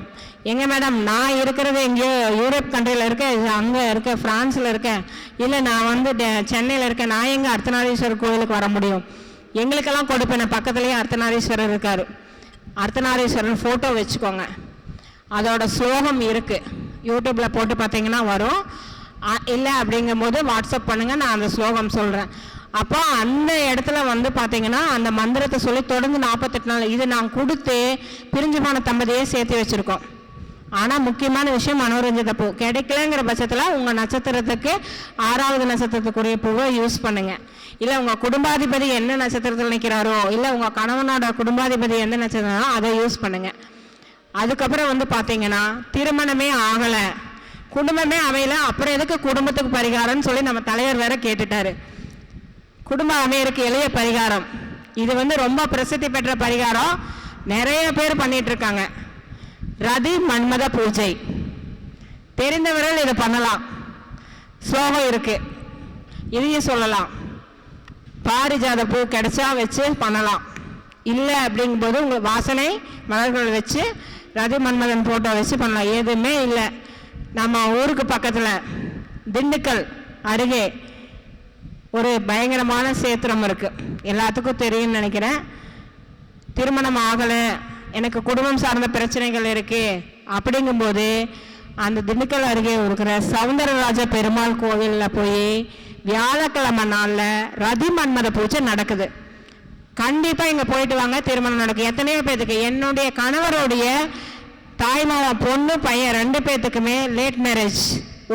எங்கே மேடம், நான் இருக்கிறது எங்கேயோ யூரோப் கண்ட்ரியில் இருக்கேன், அங்கே இருக்கேன், ஃப்ரான்ஸில் இருக்கேன், இல்லை நான் வந்து சென்னையில் இருக்கேன், நான் எங்கே அர்த்தநாரீஸ்வரர் கோயிலுக்கு வர முடியும்? எங்களுக்கெல்லாம் கொடுப்பேன், பக்கத்துலேயே அர்த்தநாரீஸ்வரர் இருக்கார். அர்த்தநாரீஸ்வரர் ஃபோட்டோ வச்சுக்கோங்க. அதோட ஸ்லோகம் இருக்குது, யூடியூப்பில் போட்டு பார்த்தீங்கன்னா வரும். இல்லை அப்படிங்கும்போது வாட்ஸ்அப் பண்ணுங்கள், நான் அந்த ஸ்லோகம் சொல்கிறேன். அப்போ அந்த இடத்துல வந்து பார்த்தீங்கன்னா அந்த மந்திரத்தை சொல்லி தொடர்ந்து 48 நாள் இது நான் கொடுத்து பிரிஞ்சுமான தம்பதியே சேர்த்து வச்சுருக்கோம். ஆனால் முக்கியமான விஷயம் மனோரஞ்சித பூ கிடைக்கலங்கிற பட்சத்தில் உங்கள் நட்சத்திரத்துக்கு 6வது நட்சத்திரத்துக்குரிய பூவை யூஸ் பண்ணுங்கள். இல்லை உங்கள் குடும்பாதிபதி என்ன நட்சத்திரத்தில் நிற்கிறாரோ, இல்லை உங்கள் கணவனோட குடும்பாதிபதி எந்த நட்சத்திரமோ அதை யூஸ் பண்ணுங்கள். அதுக்கப்புறம் வந்து பார்த்தீங்கன்னா திருமணமே ஆகலை, குடும்பமே அமையல, அப்புறம் எதுக்கு குடும்பத்துக்கு பரிகாரம்னு சொல்லி நம்ம தலைவர் வேற கேட்டுட்டாரு. குடும்ப அமையருக்கு எளிய பரிகாரம் இது வந்து ரொம்ப பிரசித்தி பெற்ற பரிகாரம், நிறைய பேர் பண்ணிட்டு இருக்காங்க. ரதி மன்மத பூஜை தெரிந்தவர்கள் இதை பண்ணலாம். ஸ்லோகம் இருக்கு, இதையும் சொல்லலாம். பாரிஜாத பூ கிடைச்சா வச்சு பண்ணலாம். இல்லை அப்படிங்கும்போது உங்களுக்கு வாசனை மலர்கள் வச்சு ரதி மன்மதன் போட்டோ வச்சு பண்ணலாம். எதுவுமே இல்லை, நம்ம ஊருக்கு பக்கத்தில் திண்டுக்கல் அருகே ஒரு பயங்கரமான சேத்திரம் இருக்குது, எல்லாத்துக்கும் தெரியும்னு நினைக்கிறேன். திருமணம் ஆகலை, எனக்கு குடும்பம் சார்ந்த பிரச்சனைகள் இருக்குது அப்படிங்கும்போது அந்த திண்டுக்கல் அருகே இருக்கிற சவுந்தரராஜ பெருமாள் கோவிலில் போய் வியாழக்கிழமை நாளில் ரதி மன்மத பூஜை நடக்குது. கண்டிப்பாக இங்கே போயிட்டு வாங்க, திருமணம் நடக்கும். எத்தனையோ பேத்துக்கு, என்னுடைய கணவருடைய தாய்மாமா பொண்ணு பையன் 2 பேத்துக்குமே லேட் மேரேஜ்,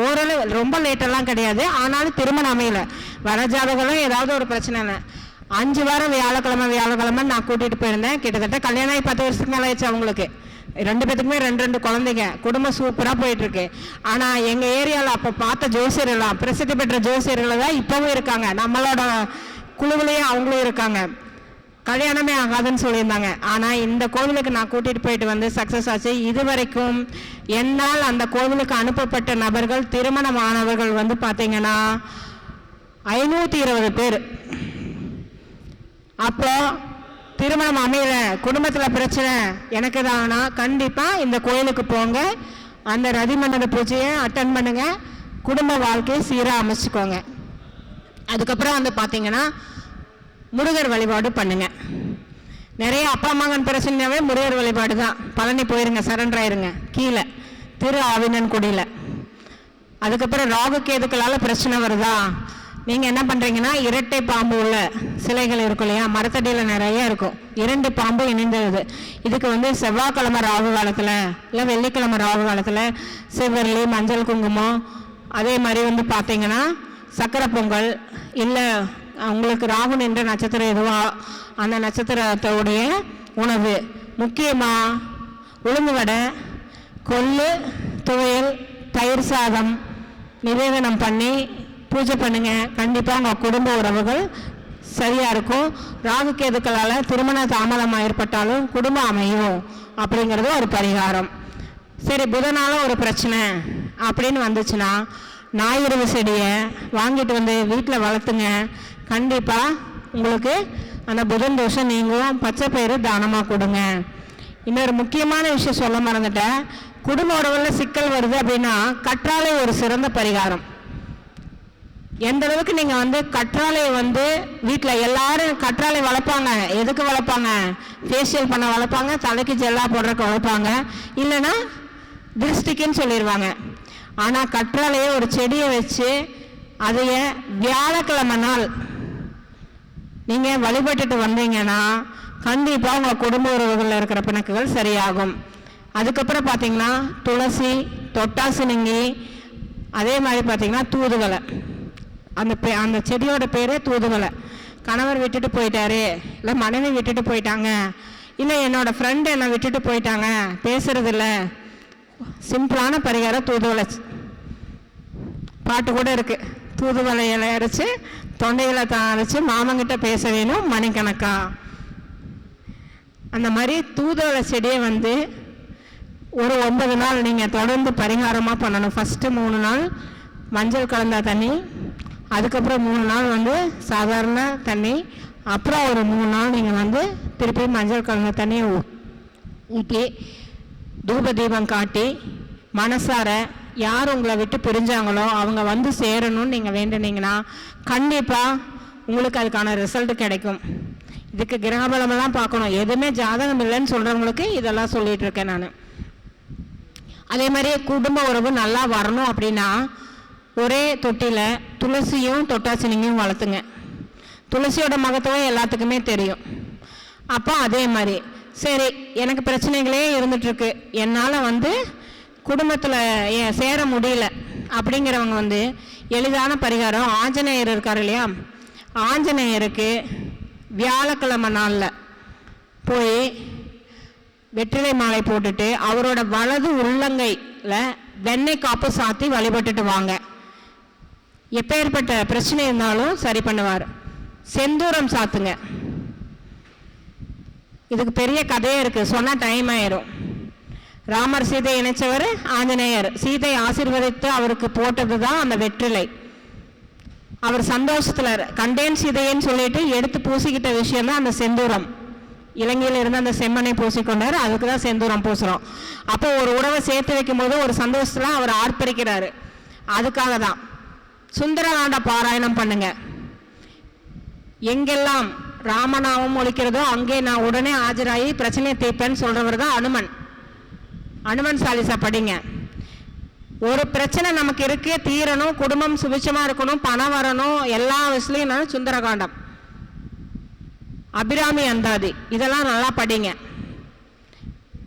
ஓரளவு ரொம்ப லேட்டெல்லாம் கிடையாது, ஆனாலும் திருமணம் அமையல. வரஜாதகம் ஏதாவது ஒரு பிரச்சனை இல்லை. 5 வாரம் வியாழக்கிழமை நான் கூட்டிகிட்டு போயிருந்தேன். கிட்டத்தட்ட கல்யாணம் ஆகி 10 வருஷத்துக்கு மேலே ஆயிடுச்சு அவங்களுக்கு. 2 பேத்துக்குமே 2 குழந்தைங்க. குடும்பம் சூப்பராக போயிட்டுருக்கு. ஆனால் எங்கள் ஏரியாவில் அப்போ பார்த்த ஜோசியர்கள்லாம், பிரசித்தி பெற்ற ஜோசியர்கள் தான் இப்போவும் இருக்காங்க. நம்மளோட குழுவிலையும் அவங்களும் இருக்காங்க. கல்யாணமே ஆகாதுன்னு சொல்லியிருந்தாங்க. ஆனால் இந்த கோவிலுக்கு நான் கூட்டிகிட்டு போயிட்டு வந்து சக்ஸஸ் ஆச்சு. இதுவரைக்கும் என்னால் அந்த கோவிலுக்கு அனுப்பப்பட்ட நபர்கள், திருமணமானவர்கள் வந்து பார்த்தீங்கன்னா 520 பேர். அப்போ திருமணம் அமையல, குடும்பத்தில் பிரச்சனை எனக்கு தானா, கண்டிப்பாக இந்த கோயிலுக்கு போங்க, அந்த ரதிமண்டல பூஜையை அட்டன் பண்ணுங்க, குடும்ப வாழ்க்கையை சீராக அமைச்சுக்கோங்க. அதுக்கப்புறம் வந்து பார்த்தீங்கன்னா முருகர் வழிபாடு பண்ணுங்க. நிறைய அப்பா மகன் பிரச்சனையாவே முருகர் வழிபாடு தான். பழனி போயிருங்க, சரண்டர் ஆயிருங்க, கீழே திரு ஆவினன்குடியில். அதுக்கப்புறம் ராகு கேதுக்களால் பிரச்சனை வருதா, நீங்கள் என்ன பண்ணுறீங்கன்னா இரட்டை பாம்பு உள்ள சிலைகள் இருக்கும் இல்லையா, மரத்தடியில் நிறைய இருக்கும், 2 பாம்பு இணைந்தது. இதுக்கு வந்து செவ்வாய்க்கிழமை ராகு காலத்தில் இல்லை வெள்ளிக்கிழமை ராகு காலத்தில் செவ்வரளி, மஞ்சள் குங்குமம், அதே மாதிரி வந்து பார்த்தீங்கன்னா சக்கரை பொங்கல், இல்லை உங்களுக்கு ராகு நின்ற நட்சத்திரம் எதுவோ அந்த நட்சத்திரத்தோடைய உணவு, முக்கியமாக உளுந்து வடை, கொள்ளு, துவையல், தயிர் சாதம் நிவேதனம் பண்ணி பூஜை பண்ணுங்க. கண்டிப்பாக உங்கள் குடும்ப உறவுகள் சரியாக இருக்கும். ராகு கேதுக்களால் திருமண தாமதம் ஏற்பட்டாலும் குடும்பம் அமையும் அப்படிங்கிறது ஒரு பரிகாரம். சரி, புதனால ஒரு பிரச்சனை அப்படின்னு வந்துச்சுன்னா ஞாயிறு செடியை வாங்கிட்டு வந்து வீட்டில் வளர்த்துங்க. கண்டிப்பாக உங்களுக்கு அந்த புதன் தோஷம் நீங்கும். பச்சை பயிறு தானமாக கொடுங்க. இன்னொரு முக்கியமான விஷயம் சொல்ல மறந்துட்டேன். குடும்ப உறவில் சிக்கல் வருது அப்படின்னா கற்றாழை ஒரு சிறந்த பரிகாரம். எந்த அளவுக்கு நீங்கள் வந்து கற்றாழையை வந்து வீட்டில் எல்லாரும் கற்றாழை வளர்ப்பாங்க. எதுக்கு வளர்ப்பாங்க? ஃபேஷியல் பண்ண வளர்ப்பாங்க, தலைக்கு ஜெல்லாக போடுறதுக்கு வளர்ப்பாங்க, இல்லைன்னா திருஷ்டிக்குன்னு சொல்லிடுவாங்க. ஆனால் கற்றாழையை ஒரு செடியை வச்சு அதைய வியாழக்கிழமை நாள் நீங்கள் வழிபட்டுட்டு வந்தீங்கன்னா கண்டிப்பாக உங்கள் குடும்ப உறவுகளில் இருக்கிற பிணக்குகள் சரியாகும். அதுக்கப்புறம் பார்த்தீங்கன்னா துளசி, தொட்டாசினிங்கி, அதே மாதிரி பார்த்தீங்கன்னா தூதுவளை. அந்த செடியோட பேரே தூதுவளை. கணவர் விட்டுட்டு போயிட்டாரு, இல்லை மனைவி விட்டுட்டு போயிட்டாங்க, இல்லை என்னோட ஃப்ரெண்டு என்னை விட்டுட்டு போயிட்டாங்க, பேசுறது இல்லை, சிம்பிளான பரிகாரம் தூதுவளை. பாட்டு கூட இருக்கு, தூதுவளை இலை அரைச்சு தொண்டையில அரைச்சு மாமங்கிட்ட பேச வேணும் மணிக்கணக்கா. அந்த மாதிரி தூதுவளை செடியை வந்து ஒரு 9 நாள் நீங்கள் தொடர்ந்து பரிகாரமாக பண்ணணும். ஃபஸ்ட்டு 3 நாள் மஞ்சள் கலந்த தண்ணி, அதுக்கப்புறம் 3 நாள் வந்து சாதாரண தண்ணி, அப்புறம் ஒரு 3 நாள் நீங்கள் வந்து திருப்பி மஞ்சள் கலந்த தண்ணியை ஊற்றி தூப தீபம் காட்டி மனசார யார் உங்களை விட்டு பிரிஞ்சாங்களோ அவங்க வந்து சேரணும்னு நீங்கள் வேண்டுனீங்கன்னா கண்டிப்பாக உங்களுக்கு அதுக்கான ரிசல்ட் கிடைக்கும். இதுக்கு கிரகபலமெல்லாம் பார்க்கணும், எதுவுமே ஜாதகம் இல்லைன்னு சொல்கிறவங்களுக்கு இதெல்லாம் சொல்லிட்டு இருக்கேன் நான். அதே மாதிரி குடும்ப உறவு நல்லா வரணும் அப்படின்னா ஒரே தொட்டியில் துளசியும் தொட்டாசினியும் வளர்த்துங்க. துளசியோட மகத்துவம் எல்லாத்துக்குமே தெரியும். அப்போ அதே மாதிரி சரி எனக்கு பிரச்சனைகளே இருந்துகிட்ருக்கு, என்னால் வந்து குடும்பத்தில் சேர முடியல அப்படிங்கிறவங்க வந்து எளிதான பரிகாரம் ஆஞ்சநேயர் இருக்கார் இல்லையா, ஆஞ்சநேயருக்கு வியாழக்கிழமை நாளில் போய் வெற்றிலை மாலை போட்டுட்டு அவரோட வலது உள்ளங்கையில் வெண்ணெய் காப்பு சாத்தி வழிபட்டுட்டு வாங்க. எப்பேற்பட்ட பிரச்சனை இருந்தாலும் சரி பண்ணுவார். செந்தூரம் சாத்துங்க. இதுக்கு பெரிய கதையே இருக்குது, சொன்னால் டைம் ஆயிரும். ராமர் சீதை இணைச்சவர் ஆஞ்சநேயர். சீதை ஆசீர்வதித்து அவருக்கு போட்டது தான் அந்த வெற்றிலை. அவர் சந்தோஷத்தில் கண்டேன் சீதையன்னு சொல்லிட்டு எடுத்து பூசிக்கிட்ட விஷயம் தான் அந்த செந்தூரம். இலங்கையில் இருந்து அந்த செம்மனை பூசிக்கொண்டார், அதுக்கு தான் செந்தூரம் பூசுகிறோம். அப்போ ஒரு உறவை சேர்த்து வைக்கும் போது ஒரு சந்தோஷத்தில் அவர் ஆர்ப்பரிக்கிறாரு. அதுக்காக தான் சுந்தரகாண்ட பாராயணம் பண்ணுங்க. எங்கெல்லாம் ராமநாமம் ஒழிக்கிறதோ அங்கே நான் உடனே ஆஜராகி பிரச்சனையை தீர்ப்பேன்னு சொல்றவர் தான் அனுமன். அனுமன் சாலிசா படிங்க. ஒரு பிரச்சனை நமக்கு இருக்கு, தீரணும், குடும்பம் சுபிட்சமா இருக்கணும், பணம் வரணும், எல்லா விஷயத்துலையும் சுந்தரகாண்டம், அபிராமி அந்தாதி, இதெல்லாம் நல்லா படிங்க.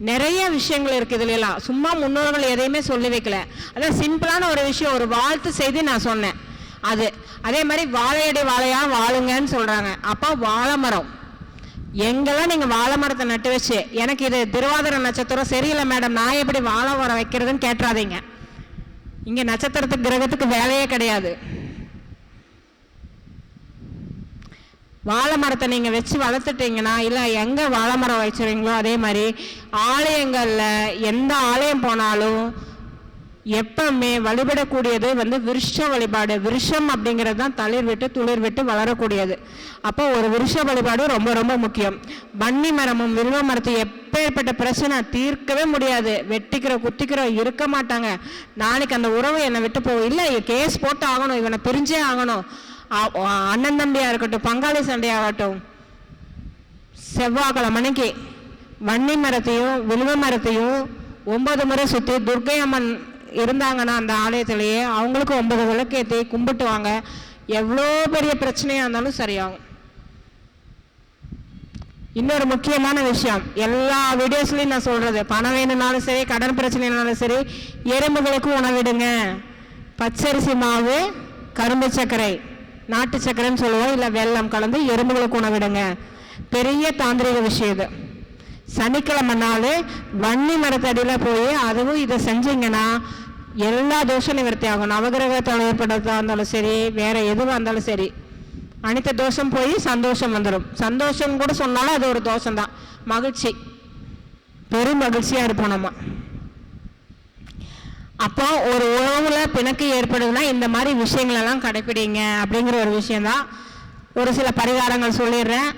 நிறைய விஷயங்கள் இருக்கு இதுல எல்லாம். சும்மா முன்னோர்கள் எதையுமே சொல்லி வைக்கல, அதான் சிம்பிளான ஒரு விஷயம், ஒரு வாழ்த்து செய்தி நான் சொன்னேன். அது. அதே மாதிரி வாழையடி வாழையா வாழுங்கன்னு சொல்றாங்க. அப்போ வாழை மரம் எங்கெல்லாம் நீங்க வாழை மரத்தை நட்டு வச்சு, எனக்கு இது திருவாதிரை நட்சத்திரம் சரியில்லை மேடம், நான் எப்படி வாழை மரம் வைக்கிறதுன்னு கேட்டுறாதீங்க. இங்க நட்சத்திரத்துக்கு கிரகத்துக்கு வேலையே கிடையாது. வாழை மரத்தை நீங்க வச்சு வளர்த்துட்டீங்கன்னா, இல்லை எங்க வாழை மரம் வச்சுறீங்களோ அதே மாதிரி ஆலயங்கள்ல எந்த ஆலயம் போனாலும் எப்பவுமே வழிபடக்கூடியது விருஷ வழிபாடு. விருஷம் அப்படிங்கிறது தான் தளிர் விட்டு துளிர் விட்டு வளரக்கூடியது. அப்போ ஒரு விருஷ வழிபாடு ரொம்ப ரொம்ப முக்கியம். வன்னி மரமும் வில்வ மரத்தையும் எப்பேற்பட்ட பிரச்சனை தீர்க்கவே முடியாது. வெட்டிக்கிற குத்திக்கிற இருக்க மாட்டாங்க. நாளைக்கு அந்த உறவு என்னை விட்டு போகும், இல்லை கேஸ் போட்டு ஆகணும், இவனை பிரிஞ்சே ஆகணும். அண்ணன் தம்பியா இருக்கட்டும், பங்காளி சண்டையாகட்டும், செவ்வாய்க்கிழமைக்கு வன்னி மரத்தையும் வில்வ மரத்தையும் 9 முறை சுற்றி துர்க்கை அம்மன் இருந்தாங்கன்னா அந்த ஆலயத்திலேயே அவங்களுக்கு 9 விளக்கேற்றி கும்பிட்டுவாங்க. எவ்வளோ பெரிய பிரச்சனையாக இருந்தாலும் சரியாகும். இன்னொரு முக்கியமான விஷயம், எல்லா வீடியோஸ்லையும் நான் சொல்றது, பணம் வேணும்னாலும் சரி, கடன் பிரச்சனைனாலும் சரி, எறும்புகளுக்கு உணவிடுங்க. பச்சரிசி மாவு, கரும்பு சர்க்கரை, நாட்டு சர்க்கரைன்னு சொல்லுவோம், இல்லை வெல்லம் கலந்து எறும்புகளுக்கு உணவிடுங்க. பெரிய தாந்திரிக விஷயம் இது. சனிக்கிழமை நாள் வன்னி மரத்தடியில் போய் அதுவும் இதை செஞ்சீங்கன்னா எல்லா தோஷம் நிவர்த்தி ஆகும். நவகிரகத்தால் ஏற்படுறதா இருந்தாலும் சரி, வேற எதுவாக இருந்தாலும் சரி, அனைத்து தோஷம் போய் சந்தோஷம் வந்துடும். சந்தோஷம் கூட சொன்னாலும் அது ஒரு தோஷம் தான். மகிழ்ச்சி, பெரும் மகிழ்ச்சியா இருப்போம் நம்ம. அப்போ ஒரு உறவுல பிணக்கு ஏற்படுதுன்னா இந்த மாதிரி விஷயங்கள் எல்லாம் கடைப்பிடிங்க அப்படிங்கிற ஒரு விஷயம்தான். ஒரு சில பரிகாரங்கள் சொல்லிடுறேன்,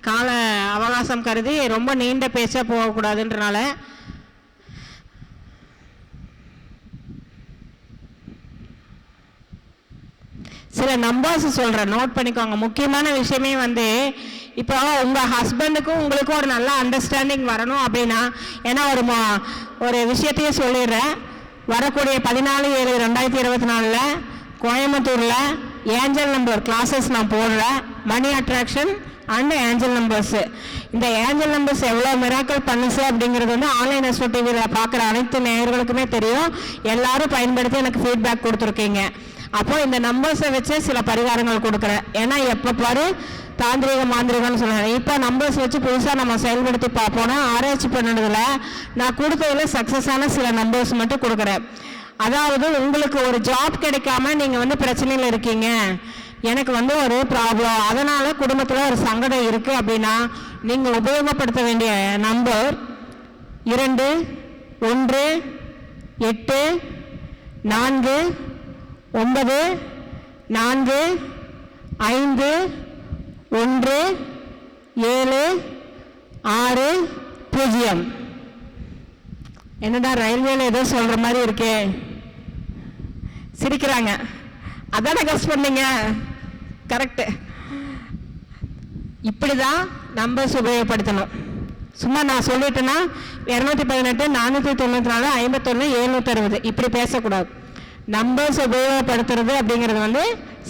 கால அவகாசம் கருதி ரொம்ப நீண்ட பேச போகக்கூடாதுன்றனால. சில நம்பர்ஸ் சொல்றேன், நோட் பண்ணிக்கோங்க. முக்கியமான விஷயமே இப்போ உங்க ஹஸ்பண்டுக்கும் உங்களுக்கும் ஒரு நல்ல அண்டர்ஸ்டாண்டிங் வரணும் அப்படின்னா, ஏன்னா ஒரு விஷயத்தையே சொல்லிடுறேன். வரக்கூடிய 14/7/2024 கோயம்புத்தூர்ல ஏஞ்சல் நம்பர் கிளாஸஸ் நான் போடுறேன். Money attraction and angel numbers. இந்த ஏஞ்சல் நம்பர்ஸ் எவ்வளோ மிராக்கள் பண்ணுச்சு அப்படிங்கிறது ஆன்லைன் அஸ்ட்ரோ டிவியில் பார்க்குற அனைத்து நேயர்களுக்குமே தெரியும். எல்லாரும் பயன்படுத்தி எனக்கு ஃபீட்பேக் கொடுத்துருக்கீங்க. அப்போ இந்த நம்பர்ஸை வச்சு சில பரிகாரங்கள் கொடுக்குறேன். ஏன்னா எப்போ பாரு தாந்திரிக மாந்திரிகம்னு சொல்லுறேன். இப்போ நம்பர்ஸ் வச்சு புதுசாக நம்ம செயல்படுத்தி பார்ப்போம்னா, ஆராய்ச்சி பண்ணதுல நான் கொடுத்ததில் சக்ஸஸான சில நம்பர்ஸ் மட்டும் கொடுக்குறேன். அதாவது உங்களுக்கு ஒரு ஜாப் கிடைக்காம நீங்கள் பிரச்சனையில் இருக்கீங்க, எனக்கு ஒரு ப்ராப்ளம், அதனால குடும்பத்தில் ஒரு சங்கடம் இருக்கு அப்படின்னா நீங்கள் உபயோகப்படுத்த வேண்டிய நம்பர் 2 1 8 4 9 4 5 1 7 6 0. என்னடா ரயில்வேல ஏதோ சொல்ற மாதிரி இருக்கே, சிரிக்கிறாங்க. அதான கெஸ் பண்ணீங்க, கரெக்ட். இப்படிதான் நம்பர்ஸ் உபயோகப்படுத்தணும். சும்மா நான் சொல்லிட்டேன்னா 218 494 51 760 இப்படி பேசக்கூடாது. நம்பர்ஸ் உபயோகப்படுத்துறது அப்படிங்கிறது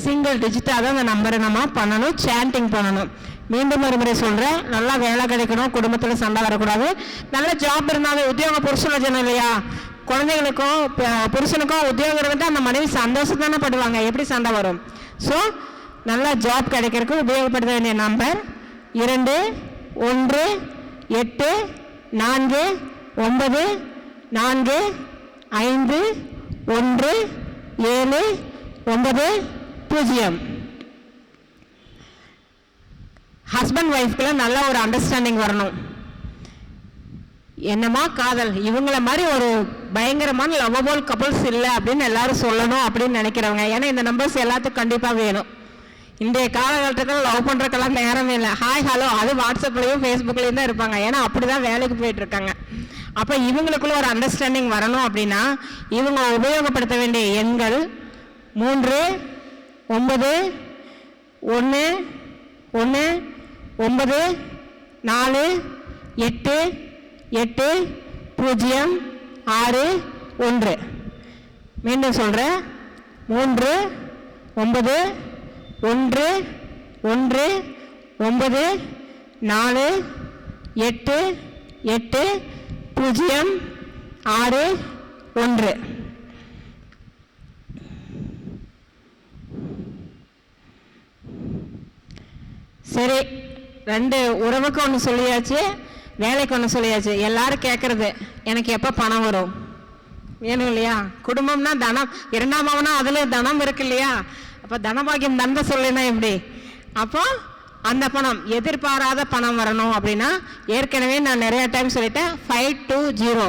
சிங்கிள் டிஜிட்டாக தான் அந்த நம்பரை நம்ம பண்ணணும், சாண்டிங் பண்ணணும். மீண்டும் ஒரு முறை சொல்கிறேன், நல்லா வேலை கிடைக்கணும், குடும்பத்தில் சண்டை வரக்கூடாது, நல்ல ஜாப் இருந்தாலும் உத்தியோகம் புருஷன் சொன்னோம் இல்லையா, குழந்தைகளுக்கும் புருஷனுக்கும் உத்தியோகம் இருந்தால் அந்த மனைவி சந்தோஷம் தானே படுவாங்க, எப்படி சண்டை வரும்? ஸோ நல்லா ஜாப் கிடைக்கிறதுக்கு உபயோகப்படுத்த வேண்டிய நம்பர் 2 1 8 4 9 4 5 1 7 9 0. ஹஸ்பண்ட் ஒய்ஃப்குள்ள நல்ல ஒரு அண்டர்ஸ்டாண்டிங் வரணும். என்னமா காதல், இவங்கள மாதிரி ஒரு பயங்கரமான லவ்வபிள் கப்புள்ஸ் இல்லை அப்படின்னு எல்லாரும் சொல்லணும் அப்படின்னு நினைக்கிறவங்க. ஏன்னா இந்த நம்பர்ஸ் எல்லாத்துக்கும் கண்டிப்பாக வேணும். இன்றைய காலகட்டத்தில் லவ் பண்ணுறக்கெல்லாம் நேரமே இல்லை. ஹாய் ஹலோ அது வாட்ஸ்அப்லேயும் ஃபேஸ்புக்லேயும் தான் இருப்பாங்க. ஏன்னா அப்படி தான் வேலைக்கு போயிட்டு இருக்காங்க. அப்போ இவங்களுக்குள்ள ஒரு அண்டர்ஸ்டாண்டிங் வரணும் அப்படின்னா இவங்க உபயோகப்படுத்த வேண்டிய எண்கள் 3 9 1 1 9 4 8 8 0 6 1. மீண்டும் சொல்கிறேன், 3 9 1 1 9 4 8 8 0 6 1. சரி, 2 உறவுக்கு ஒன்று சொல்லியாச்சு, வேலைக்கு ஒன்று சொல்லியாச்சு. எல்லாரும் கேட்கறது, எனக்கு எப்போ பணம் வரும் வேணும் இல்லையா? குடும்பம்னா தனம், 2ஆம் அவனா அதில் தனம் இருக்கு இல்லையா? அப்போ தனபாகியம் தந்த சொல்லுனா எப்படி? அப்போ அந்த பணம், எதிர்பாராத பணம் வரணும் அப்படின்னா, ஏற்கனவே நான் நிறைய டைம் சொல்லிட்டேன், 520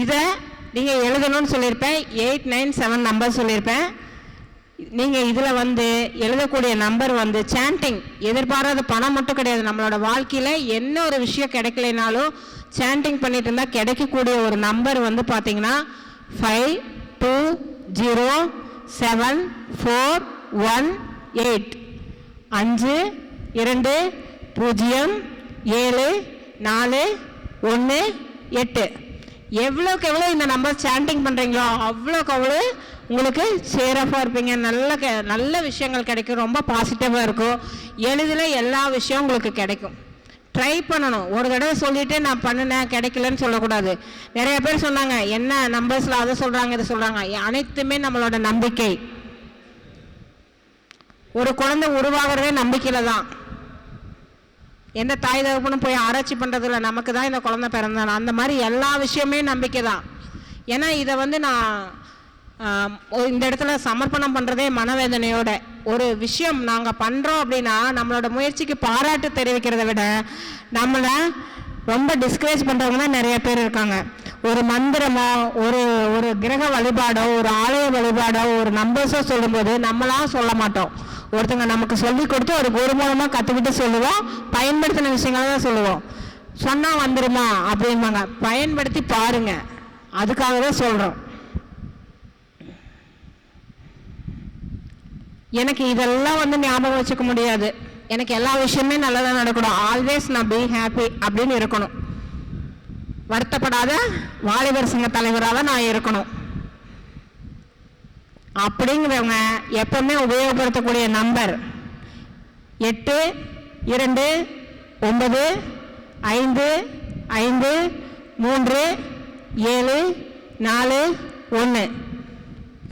இதை நீங்கள் எழுதணும்னு சொல்லியிருப்பேன். 897 நம்பர் சொல்லியிருப்பேன். நீங்கள் இதில் வந்து எழுதக்கூடிய நம்பர் வந்து சாண்டிங், எதிர்பாராத பணம் மட்டும் கிடையாது, நம்மளோட வாழ்க்கையில் என்ன ஒரு விஷயம் கிடைக்கலைனாலும் சாண்டிங் பண்ணிட்டு இருந்தால் கிடைக்கக்கூடிய ஒரு நம்பர் வந்து பார்த்தீங்கன்னா 520748 520748. எவ்வளோக்கு எவ்வளோ இந்த நம்பர் சாண்டிங் பண்ணுறீங்களோ அவ்வளோக்கு அவ்வளோ உங்களுக்கு சேரஃபாக இருப்பீங்க. நல்ல விஷயங்கள் கிடைக்கும், ரொம்ப பாசிட்டிவாக இருக்கும். எளிதில் எல்லா விஷயம் உங்களுக்கு கிடைக்கும். ட்ரை பண்ணணும். ஒரு தடவை சொல்லிவிட்டு நான் பண்ணினேன் கிடைக்கலன்னு சொல்லக்கூடாது. நிறைய பேர் சொன்னாங்க, என்ன நம்பர்ஸில் அதை சொல்கிறாங்க இதை சொல்கிறாங்க. அனைத்துமே நம்மளோட நம்பிக்கை. ஒரு குழந்தை உருவாகிறதே நம்பிக்கையில் தான். எந்த தாய் தகப்பனும் போய் ஆராய்ச்சி பண்ணுறதில்ல, நமக்கு தான் இந்த குழந்தை பிறந்தான. அந்த மாதிரி எல்லா விஷயமே நம்பிக்கை தான். ஏன்னா இதை வந்து நான் இந்த இடத்துல சமர்ப்பணம் பண்ணுறதே மனவேதனையோட. ஒரு விஷயம் நாங்கள் பண்ணுறோம் அப்படின்னா நம்மளோட முயற்சிக்கு பாராட்டு தெரிவிக்கிறத விட நம்மளை ரொம்ப டிஸ்கரேஜ் பண்ணுறவங்க தான் நிறைய பேர் இருக்காங்க. ஒரு மந்திரமோ ஒரு கிரக வழிபாடோ ஒரு ஆலய வழிபாடோ ஒரு நம்பர்ஸோ சொல்லும்போது நம்மளாம் சொல்ல மாட்டோம். ஒருத்தங்க நமக்கு சொல்லி கொடுத்து ஒரு குரு மூலமாக கற்றுக்கிட்டு சொல்லுவோம், பயன்படுத்தின விஷயங்களை தான் சொல்லுவோம். சொன்னால் வந்துடுமா அப்படின்பாங்க. பயன்படுத்தி பாருங்க, அதுக்காக தான் சொல்கிறோம். எனக்கு இதெல்லாம் வந்து ஞாபகம் வச்சுக்க முடியாது, எனக்கு எல்லா விஷயமே நல்லதாக நடக்கணும், ஆல்வேஸ் நான் பி ஹாப்பி அப்படின்னு இருக்கணும், வருத்தப்படாத வாலிபர் சங்க தலைவராக நான் இருக்கணும் அப்படிங்கிறவங்க எப்பவுமே உபயோகப்படுத்தக்கூடிய நம்பர் 8295537441.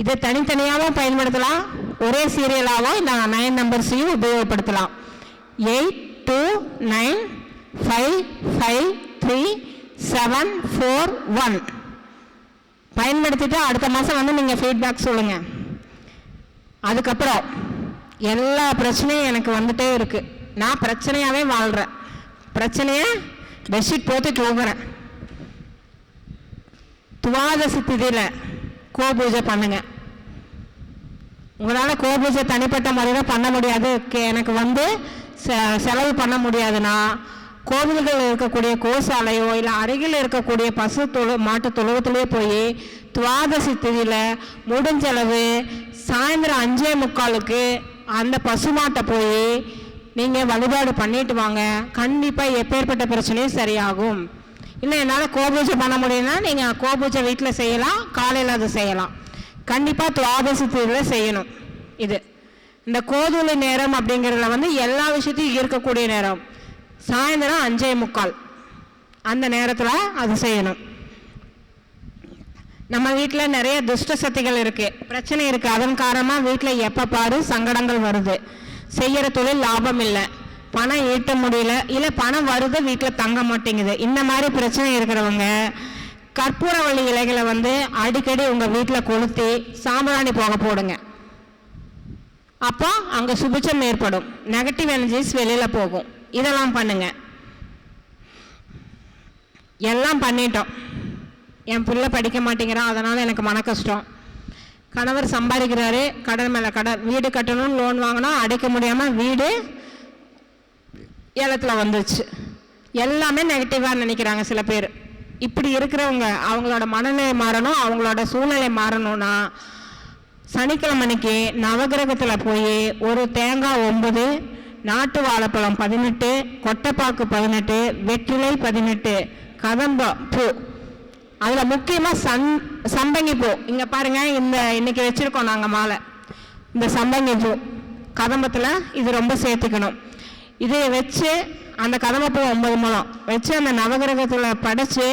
இதை தனித்தனியாகவும் பயன்படுத்தலாம், ஒரே சீரியலாகவும் நான் 9 நம்பர்ஸையும் உபயோகப்படுத்தலாம். 8295533741 பயன்படுத்திட்டு அடுத்த மாதம் வந்து நீங்கள் ஃபீட்பேக் சொல்லுங்கள். அதுக்கப்புறம் எல்லா பிரச்சனையும் எனக்கு வந்துட்டே இருக்குது, நான் பிரச்சனையாகவே வாழ்கிறேன், பிரச்சனையை பெட்ஷீட் போட்டு தூங்குறேன். துவாதசி திதியில் கோபூஜை பண்ணுங்க. உங்களால் கோபூஜை தனிப்பட்ட முறையில் பண்ண முடியாது, எனக்கு வந்து செலவு பண்ண முடியாதுன்னா கோவில்கள் இருக்கக்கூடிய கோசாலையோ இல்லை அருகில் இருக்கக்கூடிய மாட்டு தொழுவத்திலே போய் துவாதசி திதியில் முடிஞ்சளவு சாயந்தரம் 5:45 அந்த பசுமாட்டை போய் நீங்கள் வழிபாடு பண்ணிட்டு வாங்க. கண்டிப்பாக எப்பேற்பட்ட பிரச்சனையும் சரியாகும். இல்லை என்னால் கோபூஜை பண்ண முடியும்னா நீங்கள் கோபூஜை வீட்டில் செய்யலாம், காலையில் அது செய்யலாம். கண்டிப்பாக துவாதசி திதியில் செய்யணும். இந்த கோதுளை நேரம் அப்படிங்கிறதுல வந்து எல்லா விஷயத்தையும் இருக்கக்கூடிய நேரம் சாயந்தரம் 5:45 அந்த நேரத்தில் அது செய்யணும். நம்ம வீட்டில் நிறைய துஷ்ட சக்திகள் இருக்குது, பிரச்சனை இருக்குது, அதன் காரணமாக வீட்டில் எப்போ பாரு சங்கடங்கள் வருது, செய்கிற தொழில் லாபம் இல்லை, பணம் ஈட்ட முடியல, இல்லை பணம் வருது வீட்டில் தங்க மாட்டேங்குது. இந்த மாதிரி பிரச்சனை இருக்கிறவங்க கற்பூரவள்ளி இலைகளை வந்து அடிக்கடி உங்கள் வீட்டில் கொளுத்தி சாம்பிராணி போக போடுங்க. அப்போ அங்கே சுபிட்சம் ஏற்படும், நெகட்டிவ் எனர்ஜிஸ் வெளியில் போகும். இதெல்லாம் பண்ணுங்க. எல்லாம் பண்ணிட்டோம், என் பிள்ளை படிக்க மாட்டேங்கிறான், அதனால் எனக்கு மன கஷ்டம், கணவர் சம்பாதிக்கிறாரு, கடன் மேலே கடன், வீடு கட்டணும்னு லோன் வாங்கினா அடைக்க முடியாமல் வீடு ஏலத்தில் வந்துச்சு. எல்லாமே நெகட்டிவாக நினைக்கிறாங்க சில பேர். இப்படி இருக்கிறவங்க அவங்களோட மனநிலை மாறணும், அவங்களோட சூழ்நிலை மாறணும்னா சனிக்கிழமைக்கு நவகிரகத்தில் போய் ஒரு தேங்காய் 9, நாட்டு வாழைப்பழம் 18, கொட்டைப்பாக்கு 18, வெற்றிலை 18, கதம்ப பூ, அதில் முக்கியமாக சம்பங்கி பூ. இங்கே பாருங்கள், இன்னைக்கு வச்சுருக்கோம் நாங்கள் மாலை, இந்த சம்பங்கி பூ கதம்பத்தில் இது ரொம்ப சேர்த்துக்கணும். இதை வச்சு அந்த கதம்பப்பூ 9 முழம் வச்சு அந்த நவகிரகத்தில் படைச்சு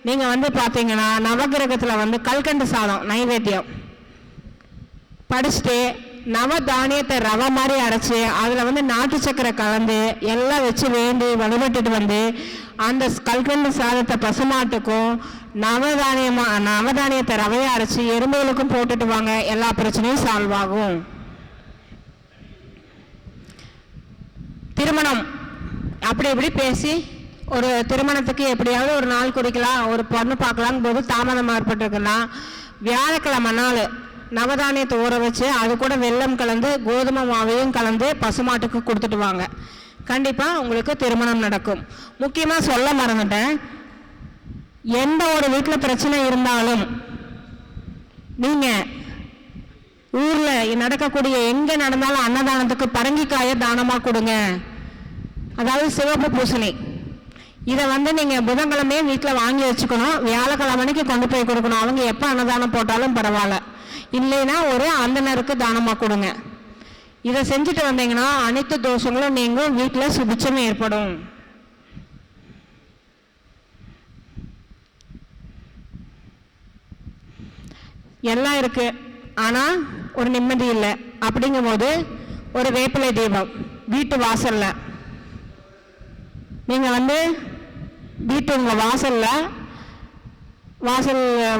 நீங்கள் வந்து பார்த்தீங்கன்னா நவகிரகத்தில் வந்து கல்கண்டு சாதம் நைவேத்தியம் படிச்சுட்டு நவதானியத்தை ரவை மாதிரி அரைச்சி அதில் வந்து நாட்டு சக்கரை கலந்து எல்லாம் வச்சு வேண்டி வழிபட்டுட்டு வந்து அந்த கல்கண்டு சாதத்தை பசுமாட்டுக்கும் நவதானியத்தை ரவையை அரைச்சி எறும்புகளுக்கும் போட்டுட்டு வாங்க, எல்லா பிரச்சனையும் சால்வ் ஆகும். திருமணம் அப்படி இப்படி பேசி ஒரு திருமணத்துக்கு எப்படியாவது ஒரு நாள் குறிக்கலாம், ஒரு பொண்ணு பார்க்கலாங்க போது தாமதம் ஏற்பட்டிருக்குன்னா வியாழக்கிழமை நாள் நவதானியத்தை ஊற வச்சு அது கூட வெல்லம் கலந்து கோதுமை மாவையும் கலந்து பசுமாட்டுக்கு கொடுத்துட்டு வாங்க. கண்டிப்பாக உங்களுக்கு திருமணம் நடக்கும். முக்கியமாக சொல்ல மறந்துட்டேன், எந்த ஒரு வீட்டில் பிரச்சனை இருந்தாலும் நீங்கள் ஊரில் நடக்கக்கூடிய எங்கே நடந்தாலும் அன்னதானத்துக்கு பரங்கிக்காயை தானமாக கொடுங்க. அதாவது சிவப்பு பூசணி இதை வந்து நீங்கள் புதன்கிழமையே வீட்டில் வாங்கி வச்சுக்கணும், வியாழக்கிழமைக்கு கொண்டு போய் கொடுக்கணும். அவங்க எப்போ அன்னதானம் போட்டாலும் பரவாயில்ல, இல்லைன்னா ஒரு அந்தனருக்கு தானமாக கொடுங்க. இதை செஞ்சுட்டு வந்தீங்கன்னா அனைத்து தோஷங்களும் நீங்கும், வீட்டில் சுபிட்சம் ஏற்படும். எல்லாம் இருக்கு, ஆனால் ஒரு நிம்மதி இல்லை. அப்படிங்கும்போது ஒரு வேப்பிலை தீபம் வீட்டு வாசல்ல நீங்கள் வந்து வீட்டு உங்கள்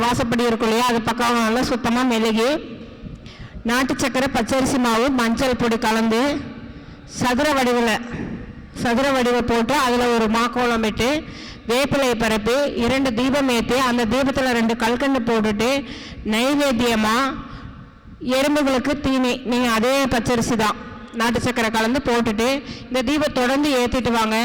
வாசப்படி இருக்கும் இல்லையா, அது பக்கம் நல்லா சுத்தமாக மெழுகி நாட்டு சக்கரை பச்சரிசி மாவு மஞ்சள் பொடி கலந்து சதுர வடிவை போட்டு அதில் ஒரு மாக்கோளம் விட்டு வேப்பிலையை பரப்பி 2 தீபம் ஏற்றி அந்த தீபத்தில் 2 கல்கண்டு போட்டுட்டு நைவேத்தியமாக எறும்புகளுக்கு தீனி நீங்கள் அதே பச்சரிசி தான் நாட்டு சக்கரை கலந்து போட்டுட்டு இந்த தீபம் தொடர்ந்து ஏற்றிட்டு வாங்க.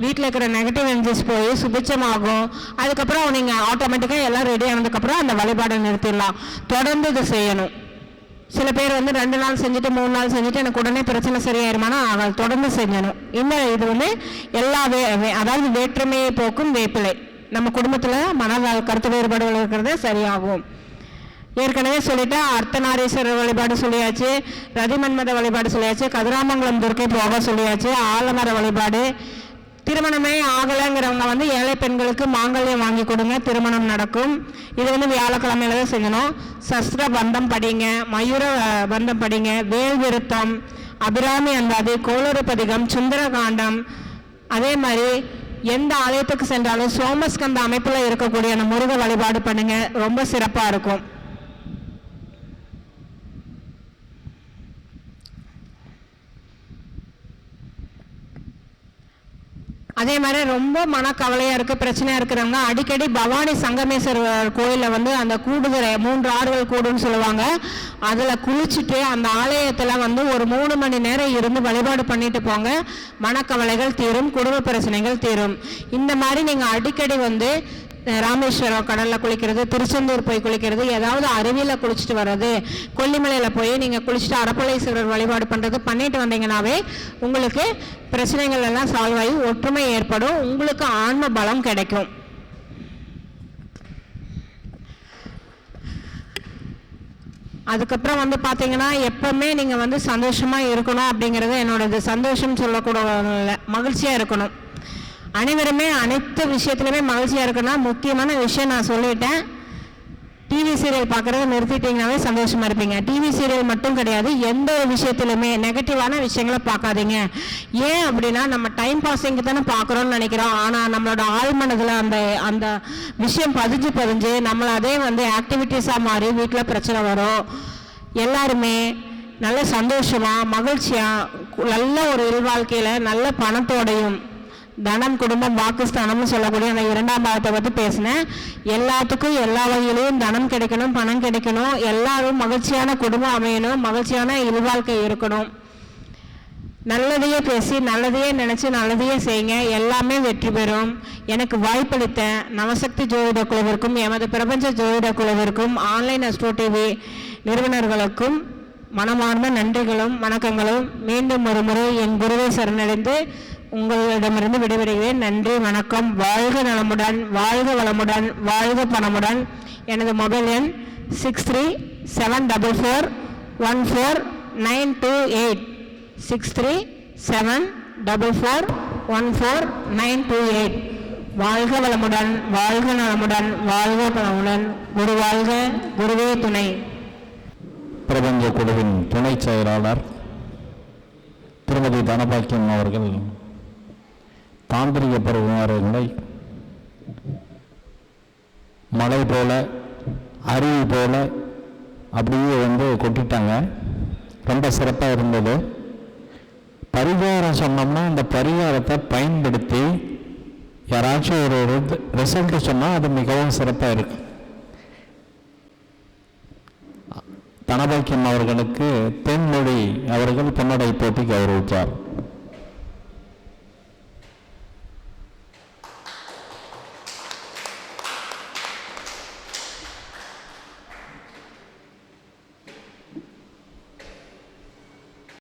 வீட்டில் இருக்கிற நெகட்டிவ் எனர்ஜிஸ் போய் சுபிட்சமாகும். அதுக்கப்புறம் நீங்கள் ஆட்டோமேட்டிக்காக எல்லாம் ரெடி ஆனதுக்கப்புறம் அந்த வழிபாடை நிறுத்திடலாம். தொடர்ந்து இதை செய்யணும். சில பேர் வந்து 2 நாள் செஞ்சுட்டு 3 நாள் செஞ்சுட்டு எனக்கு உடனே பிரச்சனை சரியாயிருமானா அவள் தொடர்ந்து செய்யணும். இது வந்து எல்லா அதாவது வேற்றுமையை போக்கும் வேப்பிலை. நம்ம குடும்பத்தில் கருத்து வேறுபாடுகள் இருக்கிறது சரியாகும். ஏற்கனவே சொல்லிட்டு அர்த்தநாரீஸ்வரர் வழிபாடு சொல்லியாச்சு, ரதிமன்மத வழிபாடு சொல்லியாச்சு, கதிராமங்கலம் துர்க்கை போக சொல்லியாச்சு, ஆலமர வழிபாடு. திருமணமே ஆகலைங்கிறவங்க வந்து ஏழை பெண்களுக்கு மாங்கல்யம் வாங்கி கொடுங்க, திருமணம் நடக்கும். இது வந்து வியாழக்கிழமையில தான் செய்யணும். சஸ்திர பந்தம் படிங்க, மயூர பந்தம் படிங்க, வேல் விருத்தம், அபிராமி அந்தாதி, கோளறுபதிகம், சுந்தரகாண்டம். அதே மாதிரி எந்த ஆலயத்துக்கு சென்றாலும் சோமஸ்கந்த அமைப்பில் இருக்கக்கூடிய அந்த முருக வழிபாடு பண்ணுங்க, ரொம்ப சிறப்பாக இருக்கும். அதே மாதிரி ரொம்ப மனக்கவலையாக இருக்குது, பிரச்சனையாக இருக்கிறவங்க அடிக்கடி பவானி சங்கமேஸ்வரர் கோயிலில் வந்து அந்த கூடுதுறை 3 ஆறுகள் கூடுன்னு சொல்லுவாங்க, அதில் குளிச்சுட்டு அந்த ஆலயத்தில் வந்து ஒரு 3 மணி நேரம் இருந்து வழிபாடு பண்ணிட்டு போங்க. மனக்கவலைகள் தீரும், குடும்ப பிரச்சனைகள் தீரும். இந்த மாதிரி நீங்கள் அடிக்கடி வந்து ராமேஸ்வரம் கடலில் குளிக்கிறது, திருச்செந்தூர் போய் குளிக்கிறது, ஏதாவது அருவியில் குளிச்சுட்டு வர்றது, கொல்லிமலையில் போய் நீங்கள் குளிச்சுட்டு அரப்பளீஸ்வரர் வழிபாடு பண்ணுறது பண்ணிட்டு வந்தீங்கன்னாவே உங்களுக்கு பிரச்சனைகள் எல்லாம் சால்வ் ஆகி ஒற்றுமை ஏற்படும், உங்களுக்கு ஆன்ம பலம் கிடைக்கும். அதுக்கப்புறம் வந்து பார்த்தீங்கன்னா எப்பவுமே நீங்கள் வந்து சந்தோஷமாக இருக்கணும் அப்படிங்கிறது என்னோடது. சந்தோஷம் சொல்லக்கூடாது, மகிழ்ச்சியாக இருக்கணும். அனைவருமே அனைத்து விஷயத்துலையுமே மகிழ்ச்சியாக இருக்குன்னா முக்கியமான விஷயம் நான் சொல்லிட்டேன். டிவி சீரியல் பார்க்குறத நிறுத்திட்டீங்கன்னாவே சந்தோஷமாக இருப்பீங்க. டிவி சீரியல் மட்டும் கிடையாது, எந்த ஒரு விஷயத்துலையுமே நெகட்டிவான விஷயங்களை பார்க்காதீங்க. ஏன் அப்படின்னா நம்ம டைம் பாஸிங்க்கு தானே பார்க்குறோன்னு நினைக்கிறோம், ஆனால் நம்மளோட ஆழ்மனதில் அந்த விஷயம் பதிஞ்சு நம்மளை அதே வந்து ஆக்டிவிட்டீஸாக மாறி வீட்டில் பிரச்சனை வரும். எல்லாருமே நல்ல சந்தோஷமாக மகிழ்ச்சியாக நல்ல ஒரு இல்வாழ்க்கையில் நல்ல பணத்தோடையும் தனம் குடும்பம் வாக்குஸ்தானம்னு சொல்லக்கூடிய அந்த 2ஆம் பாவத்தை பற்றி பேசினேன். எல்லாத்துக்கும் எல்லா வகையிலையும் தனம் கிடைக்கணும், பணம் கிடைக்கணும், எல்லாரும் மகிழ்ச்சியான குடும்பம் அமையணும், மகிழ்ச்சியான இல்வாழ்க்கை இருக்கணும். நல்லதையே பேசி நல்லதையே நினச்சி நல்லதையே செய்யுங்க, எல்லாமே வெற்றி பெறும். எனக்கு வாய்ப்பளித்த நவசக்தி ஜோதிட குழுவிற்கும் எமது பிரபஞ்ச ஜோதிட குழுவிற்கும் ஆன்லைன் அஸ்ட்ரோ டிவி நிறுவனர்களுக்கும் மனமார்ந்த நன்றிகளும் வணக்கங்களும். மீண்டும் ஒரு முறை என் குருவை சரணடைந்து உங்களிடமிருந்து விடைபெறுகிறேன். நன்றி, வணக்கம். வாழ்க நலமுடன், வாழ்க வளமுடன், வாழ்க பணமுடன். எனது மொபைல் எண் 6374414928 6374414928. வாழ்க வளமுடன், வாழ்க நலமுடன், வாழ்க பணமுடன். குரு வாழ்க, குருவே துணை. பிரபஞ்ச குழுவின் துணை செயலாளர் திருமதி தனபாக்கியம் அவர்கள் தாந்திரிக பரிகாரங்களை மழை போல அருவி போல அப்படியே கொட்டிட்டாங்க. ரொம்ப சிறப்பாக இருந்தது. பரிகாரம் சொன்னோம்னா அந்த பரிகாரத்தை பயன்படுத்தி யாராச்சும் ஒரு ரிசல்ட் சொன்னால் அது மிகவும் சிறப்பாக இருக்கும். தனபாக்கியம் அவர்களுக்கு தென்மொழி அவர்கள் பொன்னடை போட்டி கௌரவித்தார்.